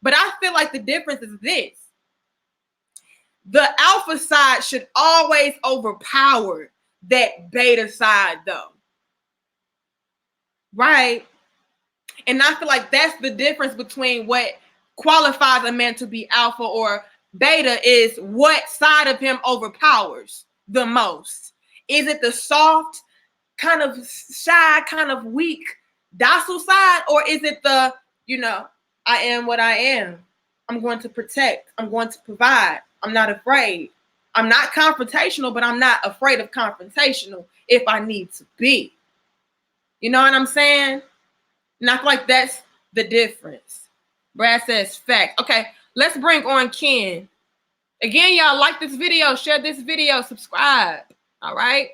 But I feel like the difference is this. The alpha side should always overpower that beta side though. Right? And I feel like that's the difference between what qualifies a man to be alpha or beta is what side of him overpowers the most. Is it the soft, kind of shy, kind of weak, docile side? Or is it the, you know, I am what I am. I'm going to protect. I'm going to provide. I'm not afraid. I'm not confrontational, but I'm not afraid of confrontational if I need to be. You know what I'm saying? And I feel like that's the difference. Brad says fact. Okay, let's bring on Ken. Again, y'all, like this video, share this video, subscribe. All right.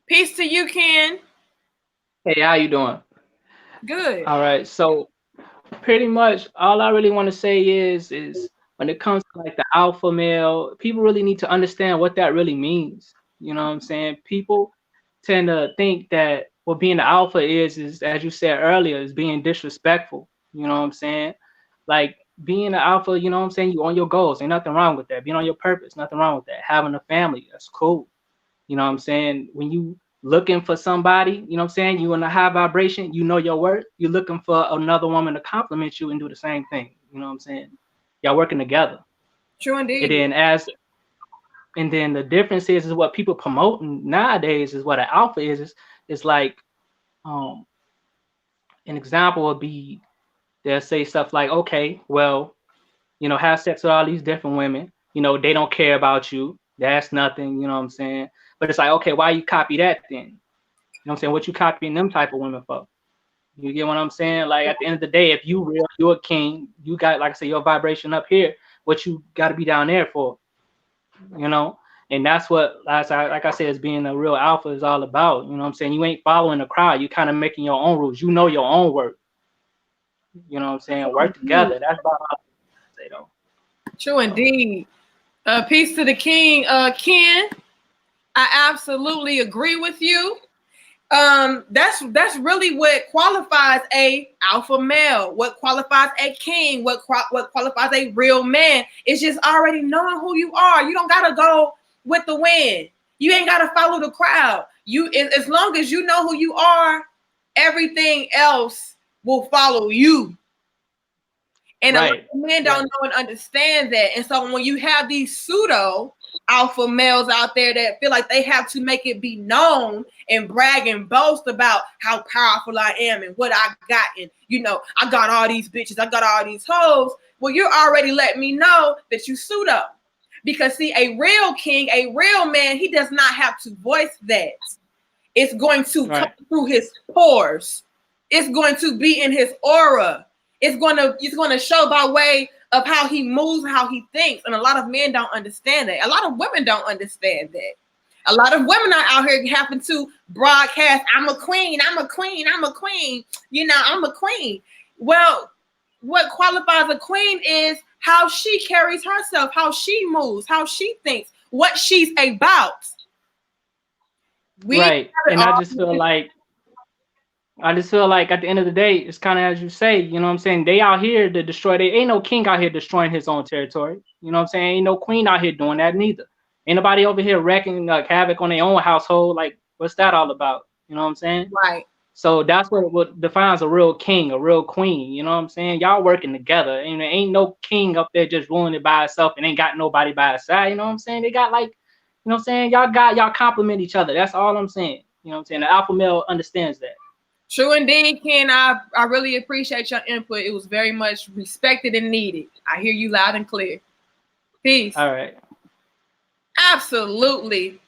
Peace to you, Ken. Hey, how you doing? Good. All right. So pretty much all I really want to say is when it comes to like the alpha male, people really need to understand what that really means. You know what I'm saying? People tend to think that what being the alpha is as you said earlier, is being disrespectful. You know what I'm saying? Like being an alpha, you know what I'm saying? You on your goals, ain't nothing wrong with that. Being on your purpose, nothing wrong with that. Having a family, that's cool. You know what I'm saying? When you looking for somebody, you know what I'm saying? You in a high vibration, you know your worth. You're looking for another woman to compliment you and do the same thing. You know what I'm saying? Y'all working together. True indeed. And then the difference is what people promoting nowadays is what an alpha is like an example would be they'll say stuff like, okay, well, you know, have sex with all these different women, you know, they don't care about you. That's nothing, you know what I'm saying? But it's like, okay, why you copy that then? You know what I'm saying? What you copying them type of women for? You get what I'm saying? Like at the end of the day, if you real, you're a king, you got, like I say, your vibration up here, what you got to be down there for, you know? And that's what, like I said, is being a real alpha is all about. You know what I'm saying? You ain't following the crowd. You kind of making your own rules. You know your own work. You know what I'm saying? Work together. That's about all say though. True indeed. Peace to the king, Ken. I absolutely agree with you. That's really what qualifies a alpha male, what qualifies a king, what qualifies a real man. It's just already knowing who you are. You don't gotta go with the wind. You ain't gotta follow the crowd. As long as you know who you are, everything else will follow you. And a lot of men don't know and understand that. And so when you have these pseudo alpha males out there that feel like they have to make it be known and brag and boast about how powerful I am and what I got, and I got all these bitches, I got all these hoes. Well, you're already letting me know that you pseudo. Because see, a real king, a real man, he does not have to voice that. It's going to come through his pores. It's going to be in his aura. It's going to show by way of how he moves, how he thinks. And a lot of men don't understand that. A lot of women don't understand that. A lot of women are out here having to broadcast, I'm a queen, I'm a queen, I'm a queen. I'm a queen. Well, what qualifies a queen is how she carries herself, how she moves, how she thinks, what she's about. And I just feel like at the end of the day, it's kind of as you say, you know what I'm saying? They out here to destroy. There ain't no king out here destroying his own territory. You know what I'm saying? Ain't no queen out here doing that neither. Ain't nobody over here wrecking havoc on their own household. Like, what's that all about? You know what I'm saying? Right. So that's what defines a real king, a real queen. You know what I'm saying? Y'all working together. And there ain't no king up there just ruling it by itself and ain't got nobody by his side. You know what I'm saying? They got you know what I'm saying? Y'all complement each other. That's all I'm saying. You know what I'm saying? The alpha male understands that. True indeed, Ken. I really appreciate your input. It was very much respected and needed. I hear you loud and clear. Peace. All right. Absolutely.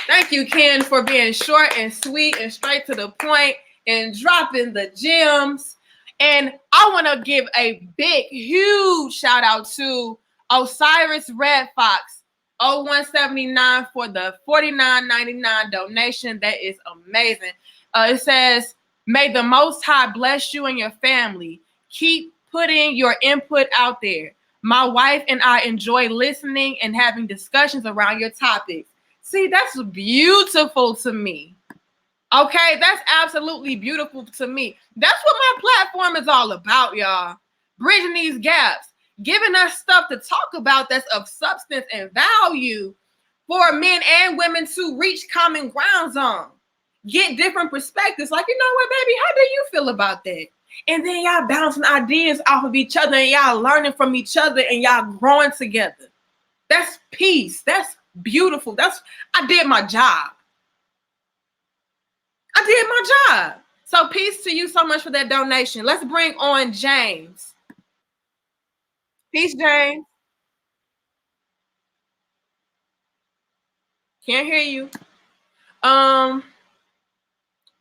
Thank you, Ken, for being short and sweet and straight to the point and dropping the gems. And I want to give a big, huge shout out to Osiris Red Fox 0179 for the $49.99 donation. That is amazing. It says, may the Most High bless you and your family. Keep putting your input out there. My wife and I enjoy listening and having discussions around your topics. See, that's beautiful to me. Okay, that's absolutely beautiful to me. That's what my platform is all about, y'all. Bridging these gaps, giving us stuff to talk about that's of substance and value for men and women to reach common grounds on. Get different perspectives. Like, you know what, baby, how do you feel about that? And then y'all bouncing ideas off of each other and y'all learning from each other and y'all growing together. That's peace. That's beautiful. I did my job. I did my job. So peace to you so much for that donation. Let's bring on James. Peace, James. Can't hear you.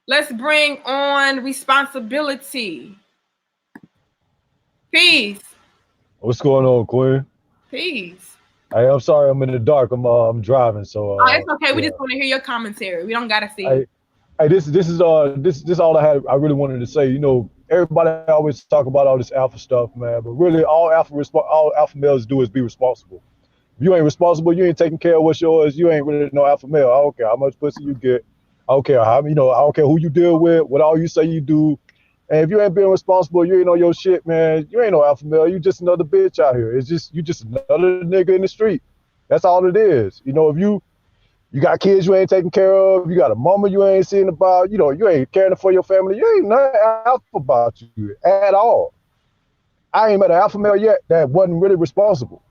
Let's bring on responsibility. Peace. What's going on, Queen? Peace. Hey, I'm sorry, I'm in the dark. I'm driving, so. It's okay. We just want to hear your commentary. We don't gotta see it. Hey, this is all I had. I really wanted to say. You know, everybody always talk about all this alpha stuff, man. But really, all alpha males do is be responsible. If you ain't responsible, you ain't taking care of what's yours. You ain't really no alpha male. I don't care how much pussy you get. I don't care how I don't care who you deal with. What all you say you do. And if you ain't being responsible, you ain't on your shit, man. You ain't no alpha male. You just another bitch out here. It's just you just another nigga in the street. That's all it is. You know, if you got kids you ain't taking care of, you got a mama you ain't seeing about, you ain't caring for your family, you ain't nothing alpha about you at all. I ain't met an alpha male yet that wasn't really responsible.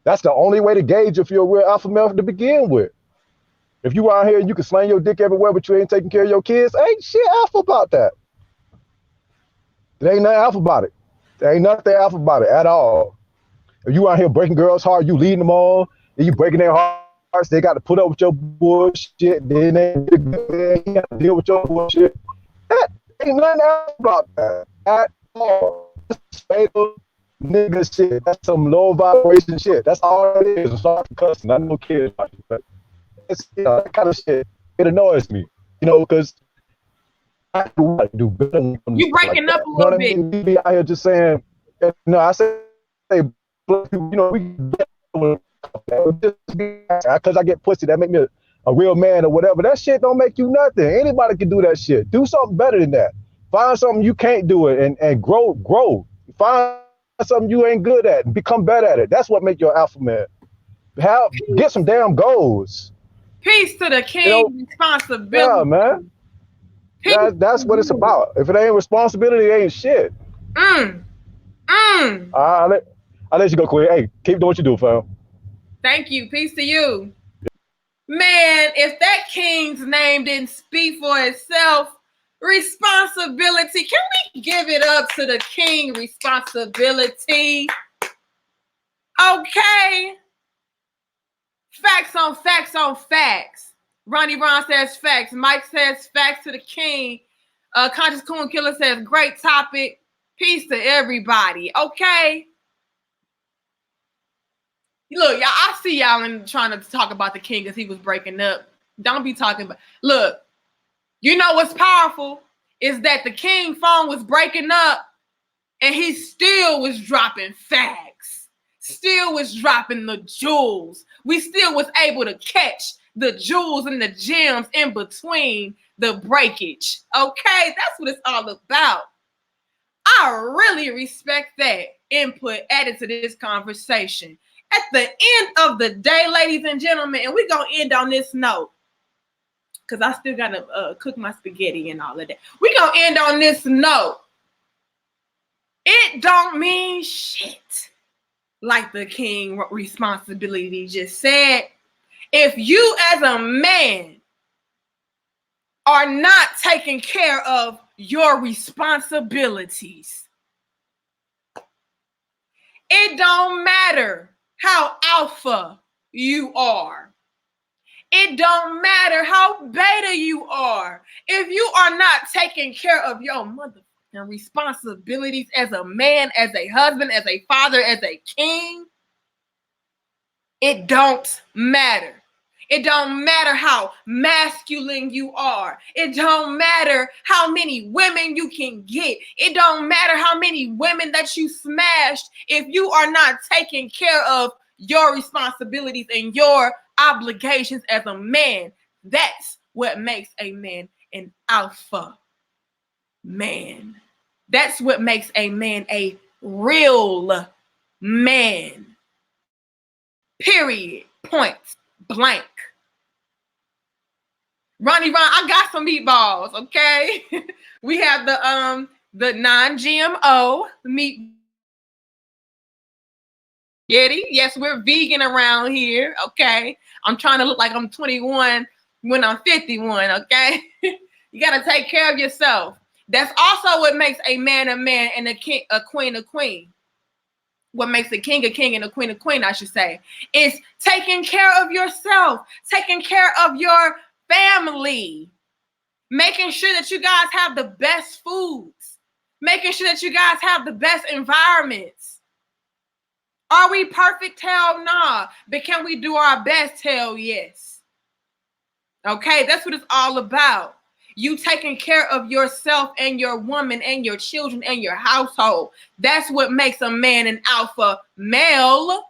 That's the only way to gauge if you're a real alpha male to begin with. If you out here and you can slang your dick everywhere, but you ain't taking care of your kids, ain't shit alpha about that. There ain't nothing alpha about it. There ain't nothing alpha about it at all. If you out here breaking girls' heart, you leading them on, and you breaking their hearts, they got to put up with your bullshit, then they got to deal with your bullshit. That ain't nothing alpha about that at all. That's fatal nigga shit. That's some low vibration shit. That's all it is. I'm sorry for cussing. I know kids like it, but it's, that kind of shit, it annoys me, because I do better. You breaking up a little bit. You be out here just saying, I say you know, because I get pussy, that make me a real man or whatever. That shit don't make you nothing. Anybody can do that shit. Do something better than that. Find something you can't do it and grow. Find something you ain't good at and become better at it. That's what make you an alpha man. Get some damn goals. Peace to the king, you know, responsibility. Yeah, man. That's what it's about. If it ain't responsibility, it ain't shit. I'll let you go, Queen. Hey, keep doing what you do, fam. Thank you. Peace to you. Man, if that king's name didn't speak for itself, responsibility. Can we give it up to the king? Responsibility. Okay. Facts on facts on facts. Ronnie Ron says facts. Mike says facts to the king. Conscious Coon Killer says great topic. Peace to everybody. Okay. Look, y'all, I see y'all in trying to talk about the king because he was breaking up. Don't be talking about. Look, you know what's powerful is that the king phone was breaking up and he still was dropping facts, still was dropping the jewels. We still was able to catch the jewels and the gems in between the breakage. Okay, that's what it's all about. I really respect that input added to this conversation. At the end of the day, ladies and gentlemen, and we're going to end on this note, because I still got to cook my spaghetti and all of that. We're going to end on this note. It don't mean shit, like the king responsibility just said. If you as a man are not taking care of your responsibilities, it don't matter how alpha you are. It don't matter how beta you are. If you are not taking care of your motherfucking responsibilities as a man, as a husband, as a father, as a king, it don't matter. It don't matter how masculine you are. It don't matter how many women you can get. It don't matter how many women that you smashed. If you are not taking care of your responsibilities and your obligations as a man, that's what makes a man an alpha man. That's what makes a man a real man. Period. Point blank. Ronnie Ron, I got some meatballs, okay? We have the non-GMO meat. Yeti. Yes, we're vegan around here, okay? I'm trying to look like I'm 21 when I'm 51, okay? You got to take care of yourself. That's also what makes a man and a king, a queen a queen. What makes a king and a queen, I should say, is taking care of yourself, taking care of your family, making sure that you guys have the best foods, making sure that you guys have the best environments. Are we perfect? Hell nah. But can we do our best? Hell yes. Okay, that's what it's all about. You taking care of yourself and your woman and your children and your household. That's what makes a man an alpha male.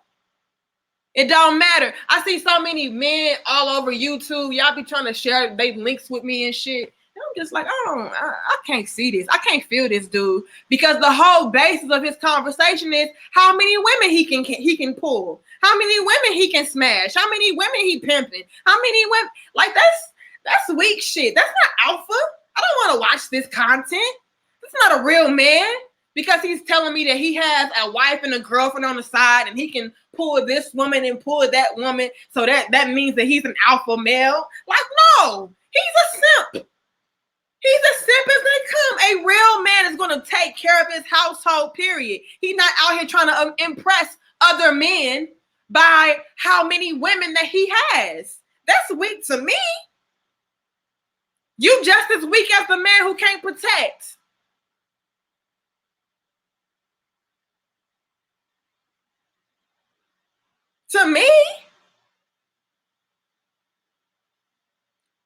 It don't matter. I see so many men all over YouTube. Y'all be trying to share they links with me and shit. I'm just like, I can't see this. I can't feel this dude, because the whole basis of his conversation is how many women he can pull, how many women he can smash, how many women he pimping, how many women. Like that's weak shit. That's not alpha. I don't want to watch this content. That's not a real man, because he's telling me that he has a wife and a girlfriend on the side and he can pull this woman and pull that woman. So that means that he's an alpha male. Like, no, he's a simp. He's as simple as they come. A real man is going to take care of his household, period. He's not out here trying to impress other men by how many women that he has. That's weak to me. You just as weak as the man who can't protect. To me.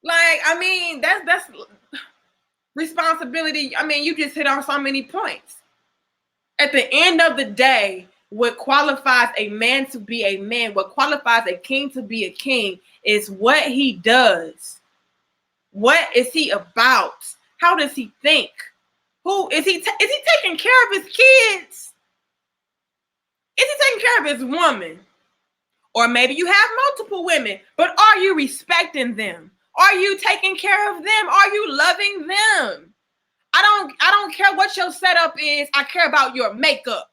Like, I mean, that's responsibility. I mean, you just hit on so many points. At the end of the day, What qualifies a man to be a man, what qualifies a king to be a king, is what he does. What is he about? How does he think? Who is he? Is he taking care of his kids? Is he taking care of his woman? Or maybe you have multiple women, but are you respecting them? Are you taking care of them? Are you loving them? I don't care what your setup is. I care about your makeup.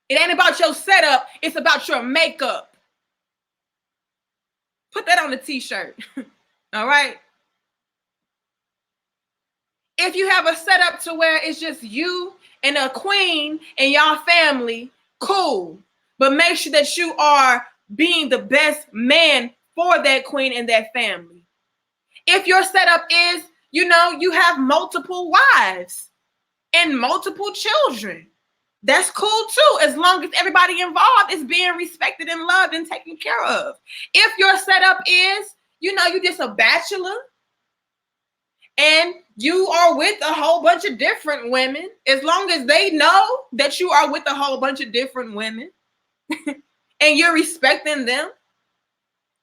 It ain't about your setup. It's about your makeup. Put that on the t-shirt. All right. If you have a setup to where it's just you and a queen and y'all family, cool. But make sure that you are being the best man for that queen and that family. If your setup is, you know, you have multiple wives and multiple children, that's cool too, as long as everybody involved is being respected and loved and taken care of. If your setup is, you know, you're just a bachelor and you are with a whole bunch of different women, as long as they know that you are with a whole bunch of different women and you're respecting them,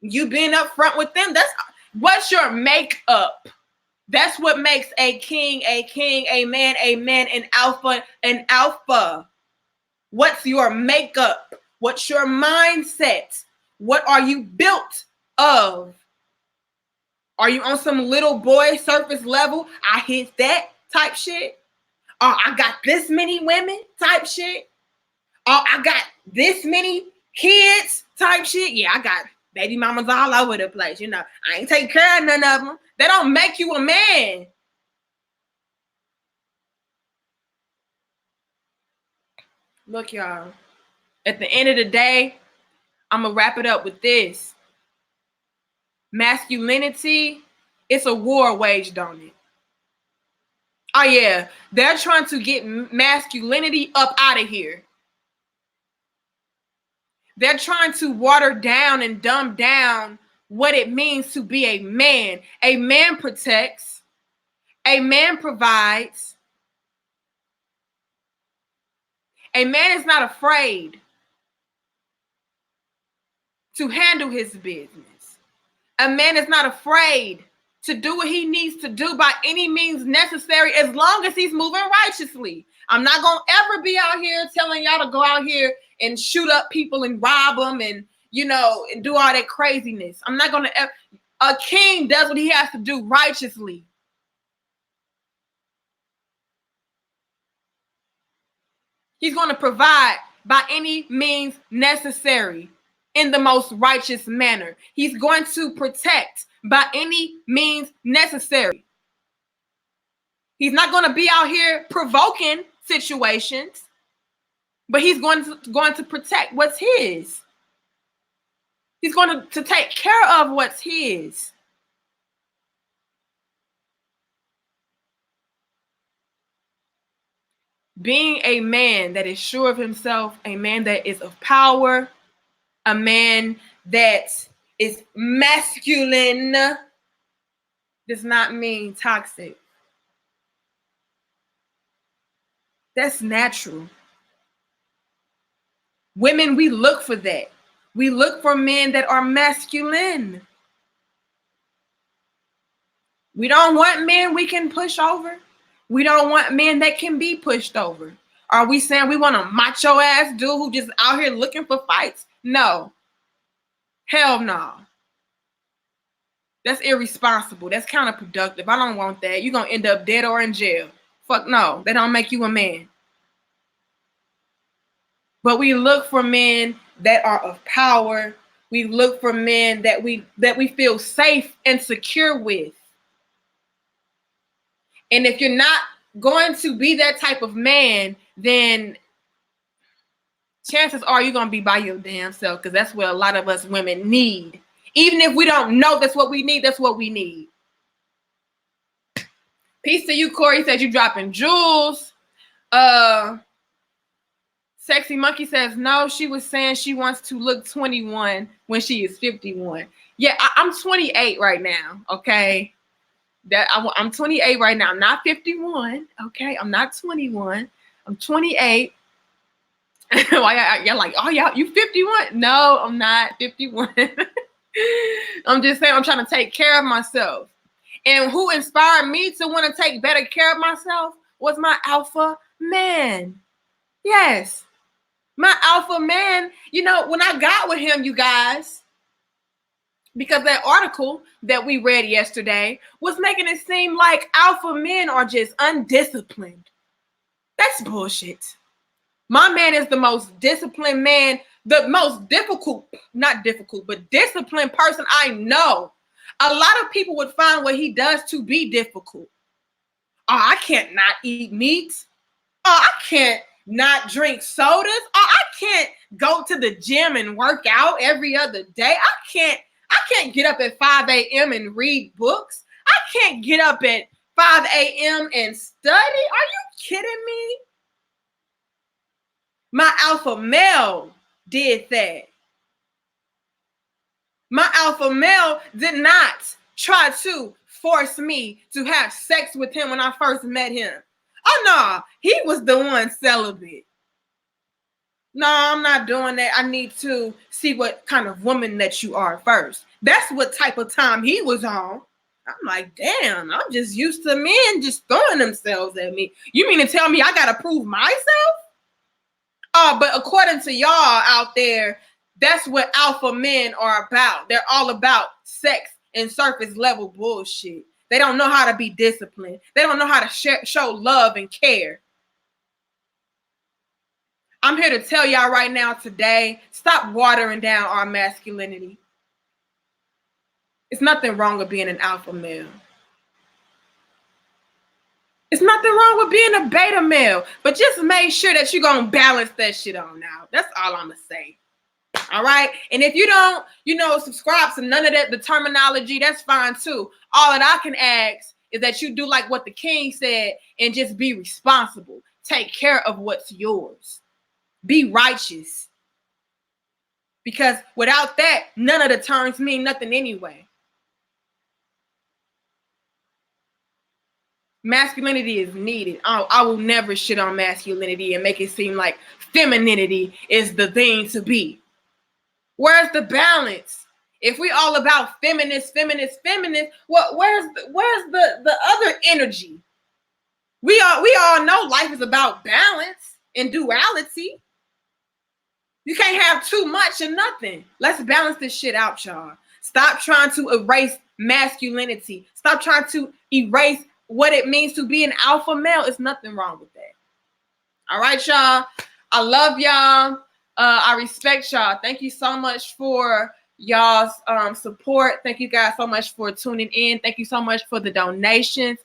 you being upfront with them, that's what's your makeup. That's what makes a king, a man, an alpha. What's your makeup? What's your mindset? What are you built of? Are you on some little boy surface level? I hit that type shit. Oh, I got this many women type shit. Oh, I got this many kids type shit. Yeah, I got baby mamas all over the place. You know, I ain't taking care of none of them. They don't make you a man. Look, y'all, at the end of the day, I'm going to wrap it up with this. Masculinity, it's a war waged on it. Oh, yeah, they're trying to get masculinity up out of here. They're trying to water down and dumb down what it means to be a man. A man protects. A man provides. A man is not afraid to handle his business. A man is not afraid to do what he needs to do by any means necessary, as long as he's moving righteously. I'm not going to ever be out here telling y'all to go out here and shoot up people and rob them and, you know, and do all that craziness. I'm not going to. A king does what he has to do righteously. He's going to provide by any means necessary in the most righteous manner. He's going to protect by any means necessary. He's not going to be out here provoking situations, but he's going to protect what's his. He's going to take care of what's his. Being a man that is sure of himself, a man that is of power, a man that is masculine, does not mean toxic. That's natural. Women, we look for that. We look for men that are masculine. We don't want men we can push over. We don't want men that can be pushed over. Are we saying we want a macho ass dude who just out here looking for fights? No. Hell no. That's irresponsible. That's counterproductive. I don't want that. You're going to end up dead or in jail. Fuck no. They don't make you a man. But we look for men that are of power. We look for men that we feel safe and secure with. And if you're not going to be that type of man, then chances are you're going to be by your damn self, because that's what a lot of us women need. Even if we don't know that's what we need, that's what we need. Peace to you, Corey. Says you dropping jewels. Sexy Monkey says, no, she was saying she wants to look 21 when she is 51. Yeah, I'm 28 right now, okay? I'm 28 right now. I'm not 51, okay? I'm not 21. I'm 28. Why y'all like, oh, y'all, you 51? No, I'm not 51. I'm just saying I'm trying to take care of myself. And who inspired me to want to take better care of myself was my alpha man. Yes, my alpha man. You know, when I got with him, you guys, because that article that we read yesterday was making it seem like alpha men are just undisciplined. That's bullshit. My man is the most disciplined man, the most not difficult, but disciplined person I know. A lot of people would find what he does to be difficult. Oh, I can't not eat meat. Oh, I can't not drink sodas. Oh, I can't go to the gym and work out every other day. I can't get up at 5 a.m. and read books. I can't get up at 5 a.m. and study. Are you kidding me? My alpha male did that. My alpha male did not try to force me to have sex with him when I first met him. Oh, no, he was the one celibate. No, I'm not doing that. I need to see what kind of woman that you are first. That's what type of time he was on. I'm like, damn, I'm just used to men just throwing themselves at me. You mean to tell me I got to prove myself? But according to y'all out there, that's what alpha men are about. They're all about sex and surface level bullshit. They don't know how to be disciplined. They don't know how to show love and care. I'm here to tell y'all right now today, stop watering down our masculinity. It's nothing wrong with being an alpha male. It's nothing wrong with being a beta male, but just make sure that you're going to balance that shit on out. That's all I'm going to say. All right. And if you don't, subscribe to none of that, the terminology, that's fine too. All that I can ask is that you do like what the king said and just be responsible. Take care of what's yours. Be righteous. Because without that, none of the terms mean nothing anyway. Masculinity is needed. I will never shit on masculinity and make it seem like femininity is the thing to be. Where's the balance? If we all about feminist, where's the other energy? We all know life is about balance and duality. You can't have too much of nothing. Let's balance this shit out, y'all. Stop trying to erase masculinity. Stop trying to erase what it means to be an alpha male. It's nothing wrong with that. All right, y'all. I love y'all. I respect y'all. Thank you so much for y'all's support. Thank you guys so much for tuning in. Thank you so much for the donations.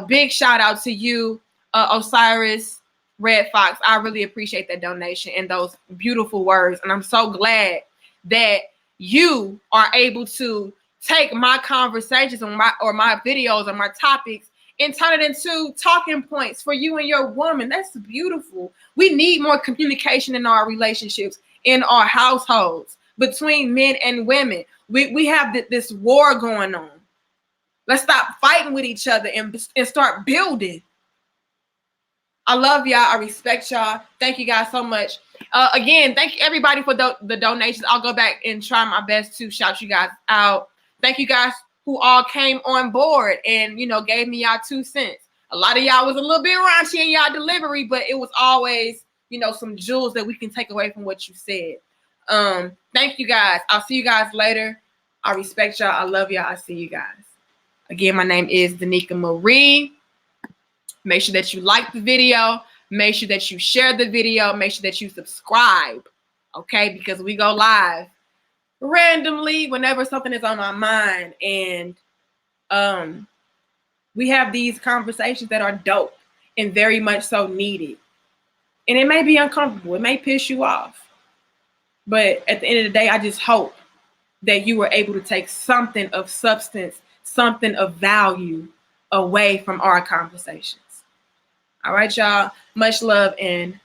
Big shout out to you, Osiris Red Fox. I really appreciate that donation and those beautiful words. And I'm so glad that you are able to take my conversations or my videos or my topics and turn it into talking points for you and your woman. That's beautiful. We need more communication in our relationships, in our households, between men and women. We have this war going on. Let's stop fighting with each other and start building. I love y'all. I respect y'all. Thank you guys so much. Again, thank you everybody for the donations. I'll go back and try my best to shout you guys out. Thank you guys who all came on board and, gave me y'all 2 cents. A lot of y'all was a little bit raunchy in y'all delivery, but it was always, some jewels that we can take away from what you said. Thank you guys. I'll see you guys later. I respect y'all. I love y'all. I see you guys. Again, my name is Danica Marie. Make sure that you like the video. Make sure that you share the video. Make sure that you subscribe, okay? Because we go live randomly whenever something is on my mind. And we have these conversations that are dope and very much so needed. And it may be uncomfortable. It may piss you off. But at the end of the day, I just hope that you were able to take something of substance, something of value away from our conversations. All right, y'all. Much love and